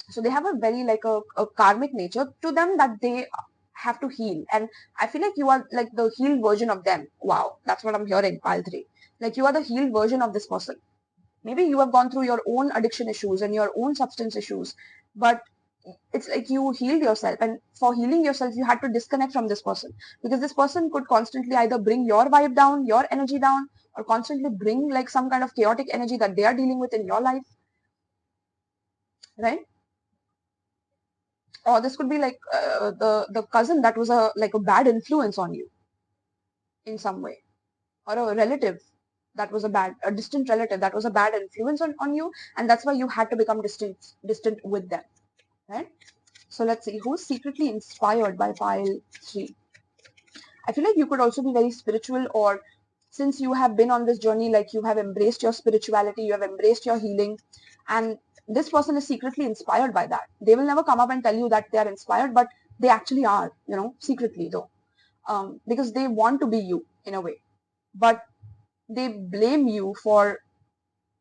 So they have a very like a karmic nature to them that they have to heal. And I feel like you are like the healed version of them. Wow, that's what I'm hearing, pile 3. Like you are the healed version of this person. Maybe you have gone through your own addiction issues and your own substance issues, but it's like you healed yourself, and for healing yourself you had to disconnect from this person, because this person could constantly either bring your vibe down, your energy down, or constantly bring like some kind of chaotic energy that they are dealing with in your life, right? Or this could be like the cousin that was a bad influence on you in some way, or a relative that was a distant relative that was a bad influence on you, and that's why you had to become distant with them, right? So let's see who's secretly inspired by pile 3. I feel like you could also be very spiritual, or since you have been on this journey, like you have embraced your spirituality, you have embraced your healing, and this person is secretly inspired by that. They will never come up and tell you that they are inspired, but they actually are, secretly though, because they want to be you in a way, but they blame you for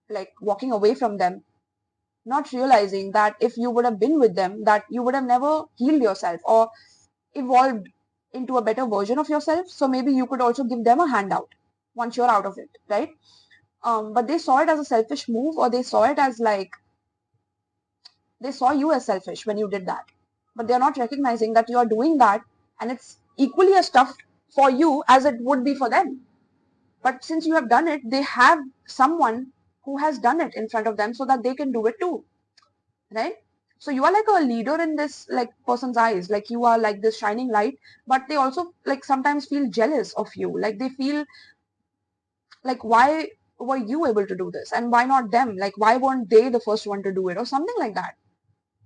like walking away from them, not realizing that if you would have been with them, that you would have never healed yourself or evolved into a better version of yourself. So maybe you could also give them a handout once you're out of it, right? But they saw it as a selfish move, or they saw it as like, they saw you as selfish when you did that, but they're not recognizing that you are doing that, and it's equally as tough for you as it would be for them. But since you have done it, they have someone who has done it in front of them so that they can do it too, right? So you are like a leader in this like person's eyes, like you are like this shining light, but they also like sometimes feel jealous of you, like they feel like, why were you able to do this and why not them, like why weren't they the first one to do it, or something like that.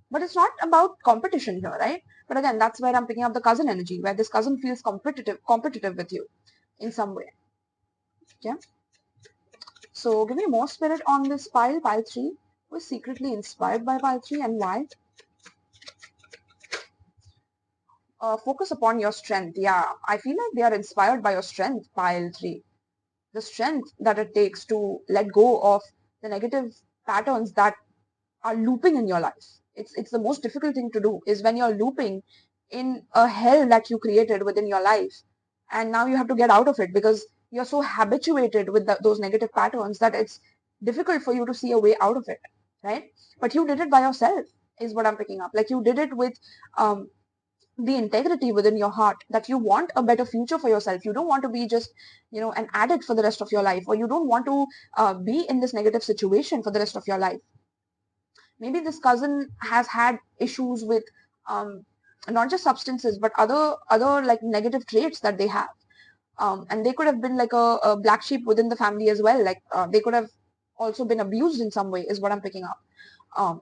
But it's not about competition here, right? But again, that's where I'm picking up the cousin energy, where this cousin feels competitive with you in some way. Yeah. So give me more spirit on this pile 3. Who is secretly inspired by pile 3 and why? Focus upon your strength. Yeah, I feel like they are inspired by your strength, pile 3. The strength that it takes to let go of the negative patterns that are looping in your life. It's the most difficult thing to do, is when you're looping in a hell that you created within your life, and now you have to get out of it because you're so habituated with those negative patterns that it's difficult for you to see a way out of it, right? But you did it by yourself, is what I'm picking up. Like you did it with the integrity within your heart, that you want a better future for yourself. You don't want to be just an addict for the rest of your life, or you don't want to be in this negative situation for the rest of your life. Maybe this cousin has had issues with not just substances but other like negative traits that they have, and they could have been like a black sheep within the family as well. Like they could have also been abused in some way, is what I'm picking up. um,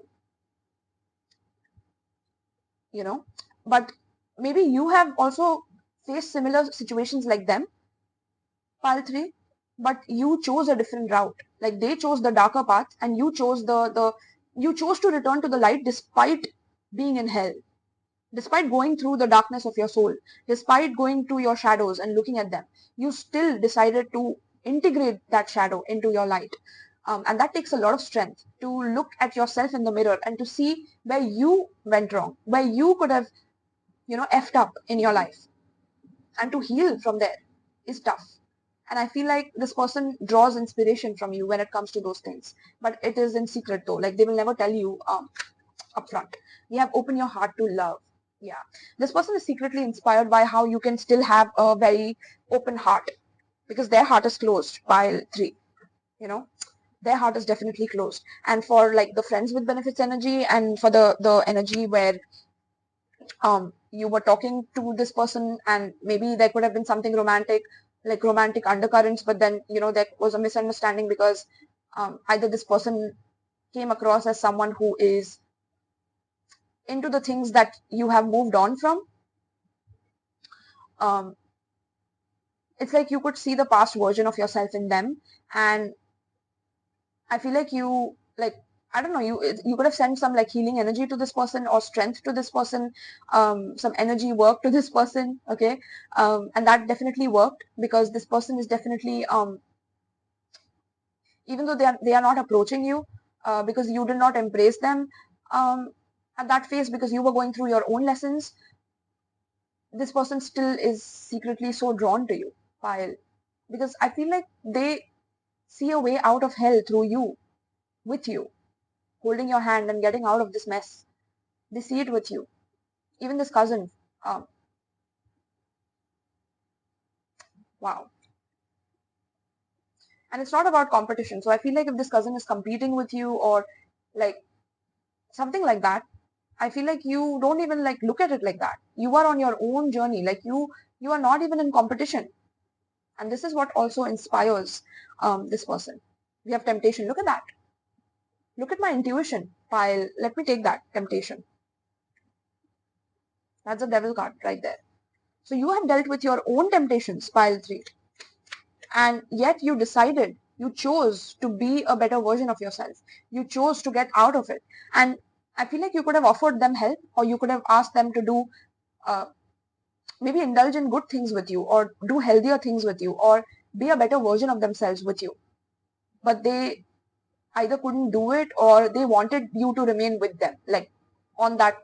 you know but maybe you have also faced similar situations like them, pile 3, but you chose a different route. Like they chose the darker path, and you chose you chose to return to the light despite being in hell, despite going through the darkness of your soul, despite going to your shadows and looking at them. You still decided to integrate that shadow into your light. And that takes a lot of strength to look at yourself in the mirror and to see where you went wrong, where you could have effed up in your life, and to heal from there is tough. And I feel like this person draws inspiration from you when it comes to those things, but it is in secret though. Like they will never tell you upfront. You have opened your heart to love. Yeah, this person is secretly inspired by how you can still have a very open heart, because their heart is closed, pile 3. Their heart is definitely closed. And for like the friends with benefits energy, and for the energy where you were talking to this person and maybe there could have been something romantic, like romantic undercurrents, but then, there was a misunderstanding because either this person came across as someone who is into the things that you have moved on from. Um, it's like you could see the past version of yourself in them, and I feel like I don't know, you could have sent some like healing energy to this person or strength to this person, some energy work to this person, okay, and that definitely worked because this person is definitely even though they are not approaching you because you did not embrace them at that phase because you were going through your own lessons, this person still is secretly so drawn to you, Payal, because I feel like they see a way out of hell through you, with you, holding your hand and getting out of this mess. They see it with you. Even this cousin, um, wow. And it's not about competition. So I feel like if this cousin is competing with you or like something like that, I feel like you don't even like look at it like that. You are on your own journey. Like you are not even in competition. And this is what also inspires this person. We have temptation. Look at that. Look at my intuition pile. Let me take that temptation. That's a devil card right there. So you have dealt with your own temptations, pile 3. And yet you decided, you chose to be a better version of yourself. You chose to get out of it. And I feel like you could have offered them help, or you could have asked them to do maybe indulge in good things with you, or do healthier things with you, or be a better version of themselves with you. But they either couldn't do it, or they wanted you to remain with them, like on that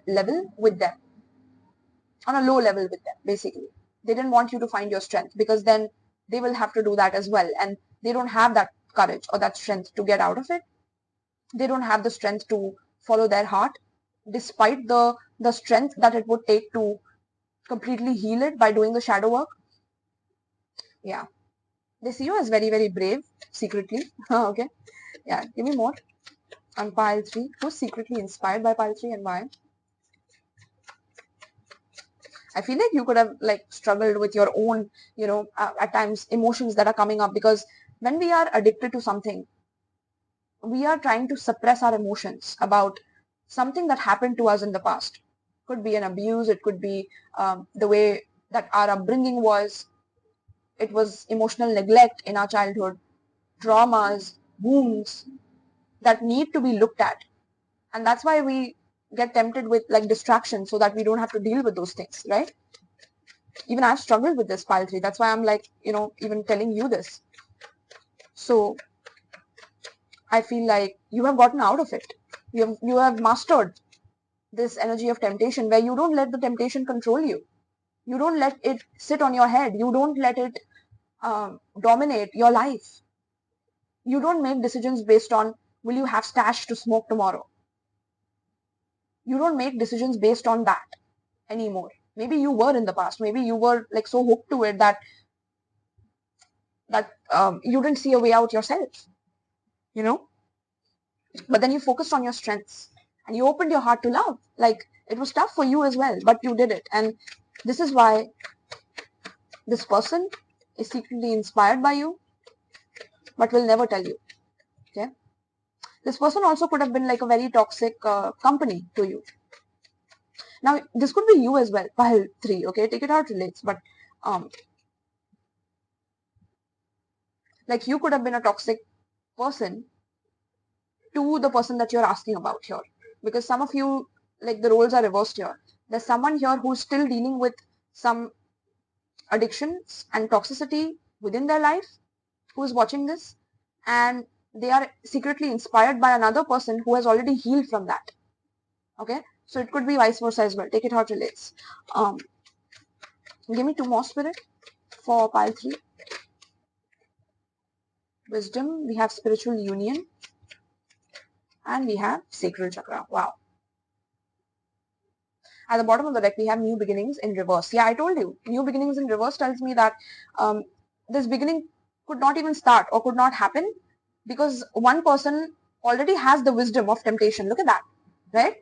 level with them, on a low level with them, basically. They didn't want you to find your strength because then they will have to do that as well, and they don't have that courage or that strength to get out of it. They don't have the strength to follow their heart, despite the strength that it would take to completely heal it by doing the shadow work. Yeah, they see you as very, very brave secretly. Okay, yeah, give me more on pile 3. Who's secretly inspired by pile 3 and why? I feel like you could have like struggled with your own, at times emotions that are coming up, because when we are addicted to something, we are trying to suppress our emotions about something that happened to us in the past. Could be an abuse, it could be the way that our upbringing was. It was emotional neglect in our childhood, traumas, wounds that need to be looked at. And that's why we get tempted with like distraction so that we don't have to deal with those things, right? Even I've struggled with this pile 3. That's why I'm like, even telling you this. So I feel like you have gotten out of it. You have mastered this energy of temptation where you don't let the temptation control you. You don't let it sit on your head. You don't let it dominate your life. You don't make decisions based on will you have stash to smoke tomorrow. You don't make decisions based on that anymore. Maybe you were in the past. Maybe you were like so hooked to it that you didn't see a way out yourself. But then you focused on your strengths and you opened your heart to love. Like it was tough for you as well, but you did it. And this is why this person is secretly inspired by you, but will never tell you. Okay. This person also could have been like a very toxic company to you. Now, this could be you as well. Pile 3, okay? Take it how it relates. But like you could have been a toxic person to the person that you're asking about here. Because some of you, like the roles are reversed here. There's someone here who's still dealing with some addictions and toxicity within their life who's watching this, and they are secretly inspired by another person who has already healed from that. Okay, so it could be vice versa as well. Take it how it relates. Give me 2 more, spirit, for pile 3. Wisdom, we have spiritual union, and we have sacral chakra. Wow. At the bottom of the deck, we have new beginnings in reverse. Yeah, I told you, new beginnings in reverse tells me that this beginning could not even start or could not happen because one person already has the wisdom of temptation. Look at that, right?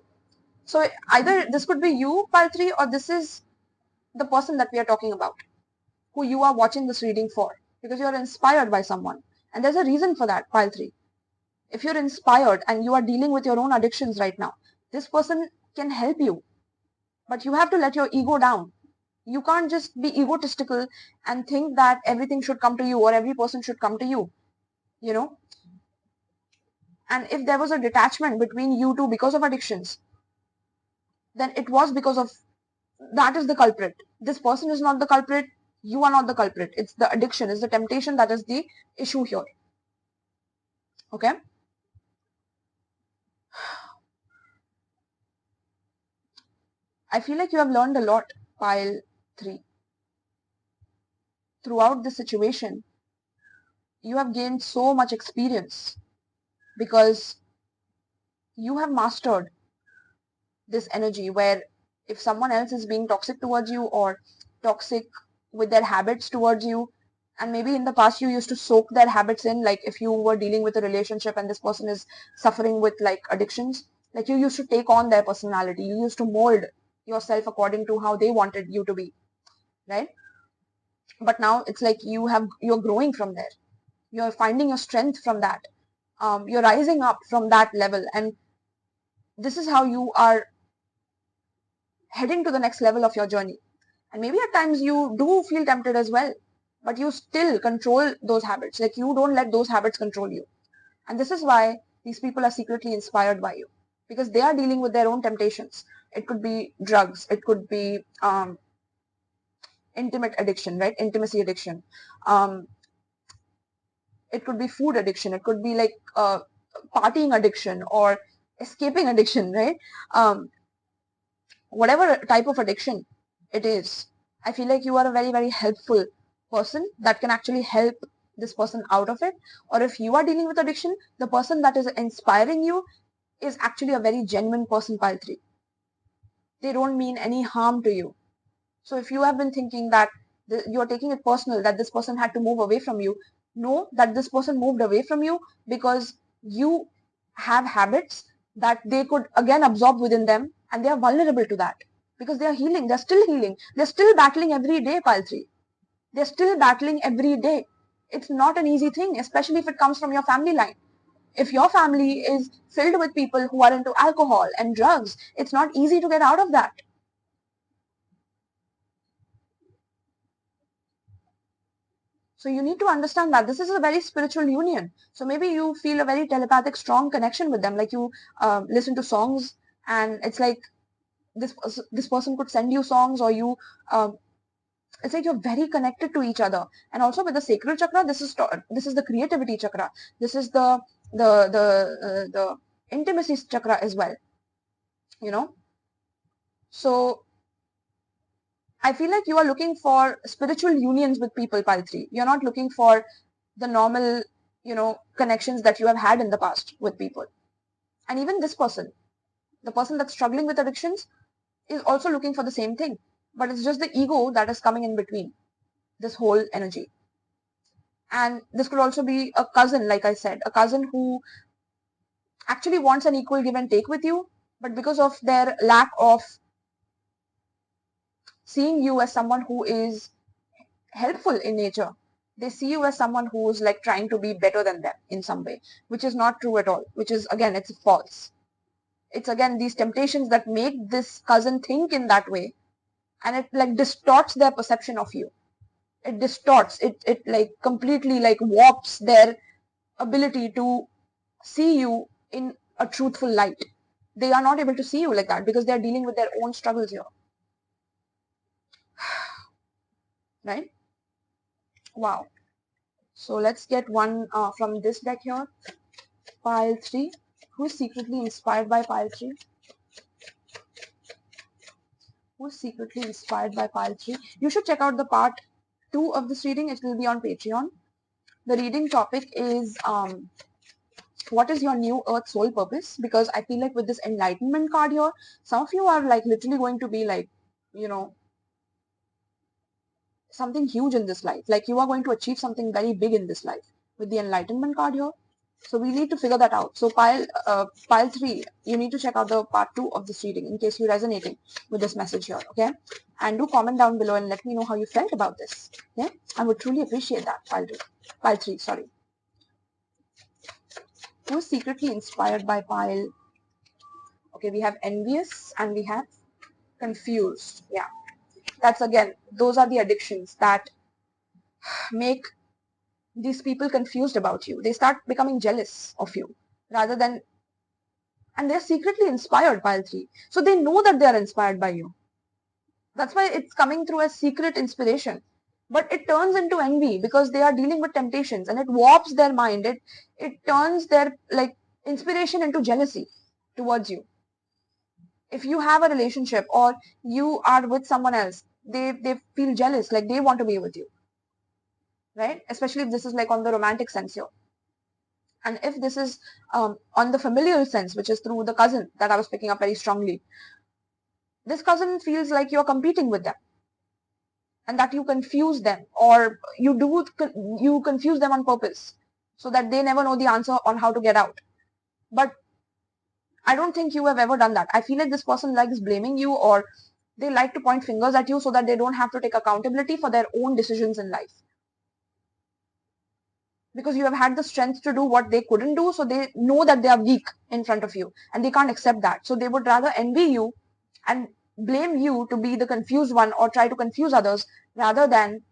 So either this could be you, pile 3, or this is the person that we are talking about. who you are watching this reading for, because you are inspired by someone. And there's a reason for that, pile 3. If you're inspired and you are dealing with your own addictions right now, this person can help you. But you have to let your ego down. You can't just be egotistical and think that everything should come to you or every person should come to you, you know. And if there was a detachment between you two because of addictions, then it was because of that is the culprit. This person is not the culprit. You are not the culprit. It's the addiction, it's the temptation that is the issue here. Okay. I feel like you have learned a lot, pile 3. Throughout this situation, you have gained so much experience because you have mastered this energy where if someone else is being toxic towards you or toxic with their habits towards you, and maybe in the past you used to soak their habits in, like if you were dealing with a relationship and this person is suffering with like addictions, like you used to take on their personality, you used to mold yourself according to how they wanted you to be, right? But now it's like you're growing from there, you're finding your strength from that, you're rising up from that level, and this is how you are heading to the next level of your journey. And maybe at times you do feel tempted as well, but you still control those habits. Like you don't let those habits control you. And this is why these people are secretly inspired by you, because they are dealing with their own temptations. It could be drugs, it could be intimate addiction, right? Intimacy addiction. It could be food addiction. It could be like partying addiction or escaping addiction, right? Whatever type of addiction it is, I feel like you are a very, very helpful person that can actually help this person out of it. Or if you are dealing with addiction, the person that is inspiring you is actually a very genuine person, pile 3. They don't mean any harm to you. So if you have been thinking that you're taking it personal, that this person had to move away from you, know that this person moved away from you because you have habits that they could again absorb within them, and they are vulnerable to that because they are healing. They're still healing. They're still battling every day, pile 3. They're still battling every day. It's not an easy thing, especially if it comes from your family line. If your family is filled with people who are into alcohol and drugs, it's not easy to get out of that. So you need to understand that this is a very spiritual union. So maybe you feel a very telepathic, strong connection with them. Like you listen to songs, and it's like this person could send you songs, or you. It's like you're very connected to each other. And also with the sacral chakra, this is the creativity chakra. This is the intimacy chakra as well. You know. So I feel like you are looking for spiritual unions with people, pile 3. You're not looking for the normal, connections that you have had in the past with people. And even this person, the person that's struggling with addictions, is also looking for the same thing. But it's just the ego that is coming in between this whole energy. And this could also be a cousin, like I said, a cousin who actually wants an equal give and take with you, but because of their lack of seeing you as someone who is helpful in nature, they see you as someone who's like trying to be better than them in some way, which is not true at all, which is again, it's false. It's again these temptations that make this cousin think in that way, and it like distorts their perception of you. It distorts it like completely like warps their ability to see you in a truthful light. They are not able to see you like that because they are dealing with their own struggles here, right? Wow. So let's get one from this deck here. Pile 3. Who is secretly inspired by pile 3? Who is secretly inspired by pile 3? You should check out the part 2 of this reading. It will be on Patreon. The reading topic is what is your new earth soul purpose? Because I feel like with this enlightenment card here, some of you are like literally going to be like, something huge in this life. Like you are going to achieve something very big in this life with the enlightenment card here. So we need to figure that out. So pile 3, you need to check out the part 2 of this reading in case you're resonating with this message here, okay? And do comment down below and let me know how you felt about this, okay? I would truly appreciate that. Pile 3, sorry. Who is secretly inspired by pile? Okay, we have envious and we have confused. Yeah, that's again, those are the addictions that make these people confused about you. They start becoming jealous of you rather than, and they're secretly inspired, pile 3. So they know that they're inspired by you. That's why it's coming through as secret inspiration. But it turns into envy because they are dealing with temptations and it warps their mind. It turns their like inspiration into jealousy towards you. If you have a relationship or you are with someone else, they feel jealous, like they want to be with you, right? Especially if this is like on the romantic sense here. And if this is on the familial sense, which is through the cousin that I was picking up very strongly, this cousin feels like you're competing with them and that you confuse them, or you confuse them on purpose so that they never know the answer on how to get out. But I don't think you have ever done that. I feel like this person likes blaming you, or they like to point fingers at you so that they don't have to take accountability for their own decisions in life. Because you have had the strength to do what they couldn't do, so they know that they are weak in front of you and they can't accept that. So they would rather envy you and blame you to be the confused one or try to confuse others rather than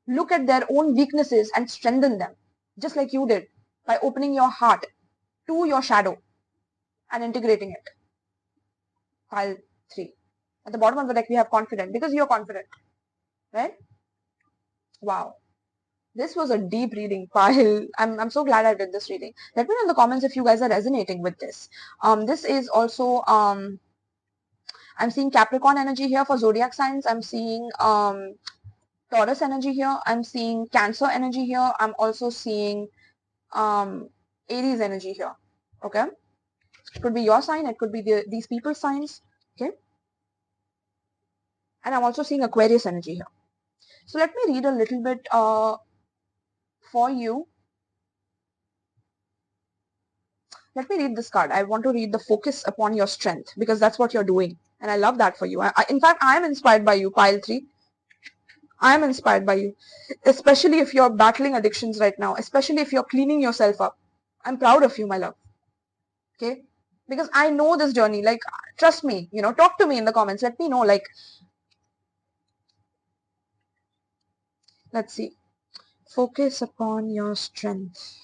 look at their own weaknesses and strengthen them, just like you did by opening your heart to your shadow and integrating it. Pile 3. At the bottom of the deck, we have confident, because you're confident, right? Wow. This was a deep reading, pile. I'm so glad I did this reading. Let me know in the comments if you guys are resonating with this. This is also, I'm seeing Capricorn energy here for zodiac signs. I'm seeing Taurus energy here. I'm seeing Cancer energy here. I'm also seeing Aries energy here. Okay. It could be your sign. It could be these people's signs. Okay. And I'm also seeing Aquarius energy here. So let me read a little bit for you. Let me read this card. I want to read the focus upon your strength, because that's what you're doing. And I love that for you. In fact, I am inspired by you, pile 3. I am inspired by you, especially if you're battling addictions right now, especially if you're cleaning yourself up. I'm proud of you, my love. Okay? Because I know this journey. Like, trust me, talk to me in the comments. Let me know, like, let's see. Focus upon your strength.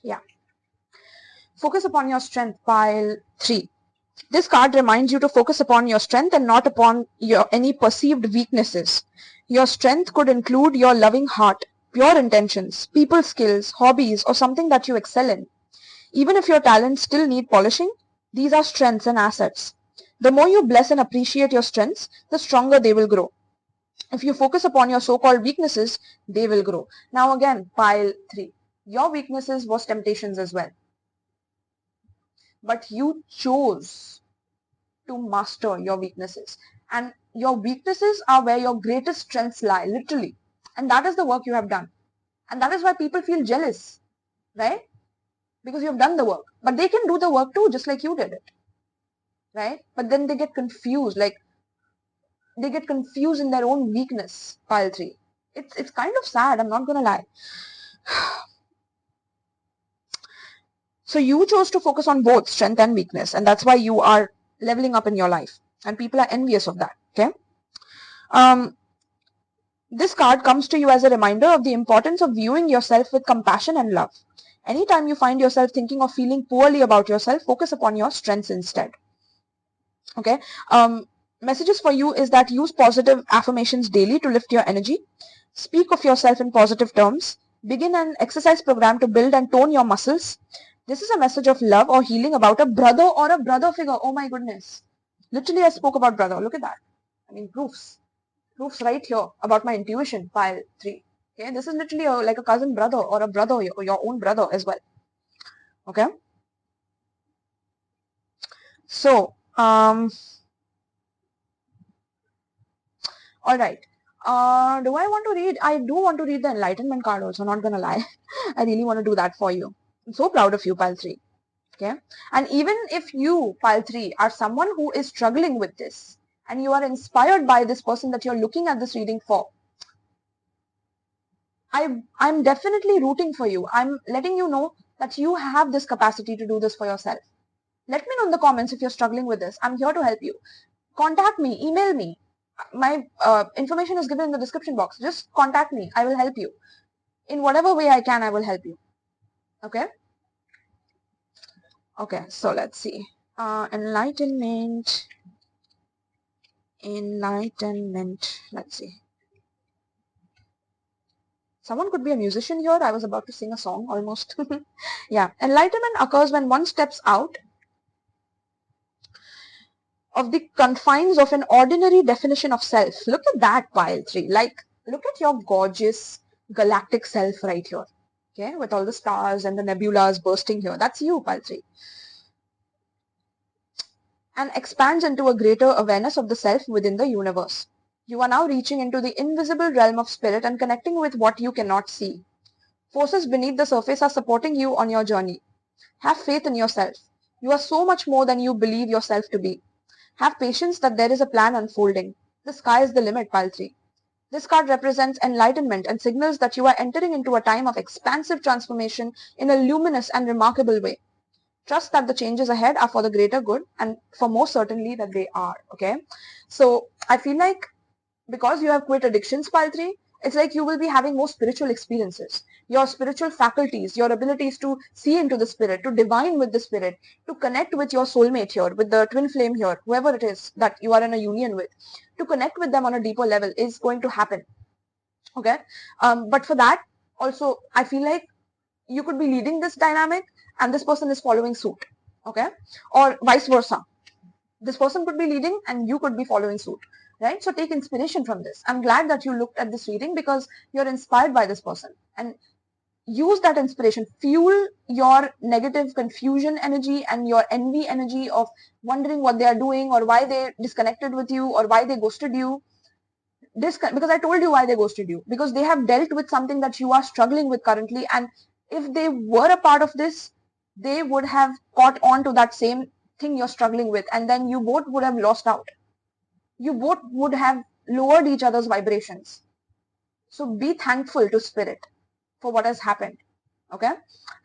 Yeah. Focus upon your strength, pile 3. This card reminds you to focus upon your strength and not upon any perceived weaknesses. Your strength could include your loving heart, pure intentions, people skills, hobbies, or something that you excel in. Even if your talents still need polishing, these are strengths and assets. The more you bless and appreciate your strengths, the stronger they will grow. If you focus upon your so-called weaknesses, they will grow. Now again, pile 3. Your weaknesses was temptations as well. But you chose to master your weaknesses. And your weaknesses are where your greatest strengths lie, literally. And that is the work you have done. And that is why people feel jealous, right? Because you have done the work. But they can do the work too, just like you did it, right? But then they get confused, like they get confused in their own weakness, pile 3. It's kind of sad, I'm not gonna lie. So you chose to focus on both strength and weakness, and that's why you are leveling up in your life. And people are envious of that, okay? This card comes to you as a reminder of the importance of viewing yourself with compassion and love. Anytime you find yourself thinking or feeling poorly about yourself, focus upon your strengths instead. Okay. Messages for you is that use positive affirmations daily to lift your energy. Speak of yourself in positive terms. Begin an exercise program to build and tone your muscles. This is a message of love or healing about a brother or a brother figure. Oh my goodness. Literally, I spoke about brother. Look at that. I mean, proofs right here about my intuition, pile 3. Okay, this is literally like a cousin brother or a brother or your own brother as well. Okay, so all right, Do I want to read? I do want to read the enlightenment card also, not gonna lie. I really want to do that for you. I'm so proud of you, pile 3. Okay. And even if you, pile 3, are someone who is struggling with this and you are inspired by this person that you're looking at this reading for, I'm definitely rooting for you. I'm letting you know that you have this capacity to do this for yourself. Let me know in the comments if you're struggling with this. I'm here to help you. Contact me, email me. My information is given in the description box. Just contact me. I will help you. In whatever way I can, I will help you. Okay? Okay, so let's see. Enlightenment. Let's see. Someone could be a musician here. I was about to sing a song almost. Yeah. Enlightenment occurs when one steps out of the confines of an ordinary definition of self. Look at that, pile 3. Like, look at your gorgeous galactic self right here. Okay, with all the stars and the nebulas bursting here. That's you, pile 3. And expands into a greater awareness of the self within the universe. You are now reaching into the invisible realm of spirit and connecting with what you cannot see. Forces beneath the surface are supporting you on your journey. Have faith in yourself. You are so much more than you believe yourself to be. Have patience that there is a plan unfolding. The sky is the limit, pile 3. This card represents enlightenment and signals that you are entering into a time of expansive transformation in a luminous and remarkable way. Trust that the changes ahead are for the greater good, and for most certainly that they are. Okay, so I feel like because you have quit addictions, pile 3, it's like you will be having more spiritual experiences. Your spiritual faculties, your abilities to see into the spirit, to divine with the spirit, to connect with your soulmate here, with the twin flame here, whoever it is that you are in a union with, to connect with them on a deeper level is going to happen. Okay, but for that also I feel like you could be leading this dynamic and this person is following suit. Okay, or vice versa. This person could be leading and you could be following suit, right? So take inspiration from this. I'm glad that you looked at this reading because you're inspired by this person, and use that inspiration. Fuel your negative confusion energy and your envy energy of wondering what they are doing or why they disconnected with you or why they ghosted you. Because I told you why they ghosted you, because they have dealt with something that you are struggling with currently, and if they were a part of this, they would have caught on to that same thing you're struggling with, and then you both would have lost out. You both would have lowered each other's vibrations. So be thankful to spirit for what has happened. Okay,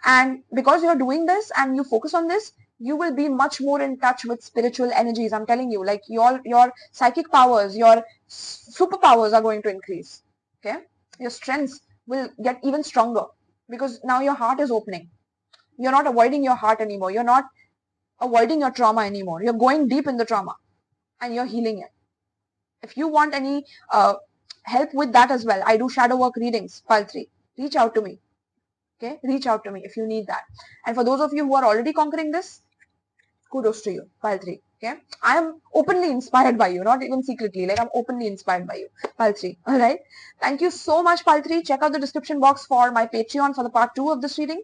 and because you're doing this and you focus on this, you will be much more in touch with spiritual energies. I'm telling you, like your psychic powers, your superpowers are going to increase. Okay, your strengths will get even stronger because now your heart is opening. You're not avoiding your heart anymore. You're not avoiding your trauma anymore. You're going deep in the trauma and you're healing it. If you want any help with that as well, I do shadow work readings, pile 3. Reach out to me. Okay, reach out to me if you need that. And for those of you who are already conquering this, kudos to you, pile 3. Okay, I am openly inspired by you, not even secretly, like I'm openly inspired by you, pile 3. All right, thank you so much, pile 3. Check out the description box for my Patreon for the part 2 of this reading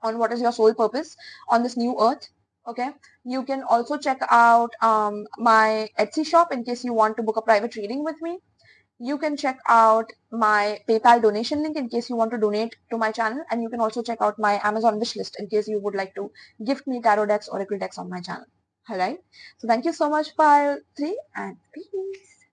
on what is your soul purpose on this new earth. Okay, you can also check out my Etsy shop in case you want to book a private reading with me. You can check out my PayPal donation link in case you want to donate to my channel, and you can also check out my Amazon wishlist in case you would like to gift me tarot decks, oracle decks on my channel. Alright, so thank you so much, pile 3, and peace.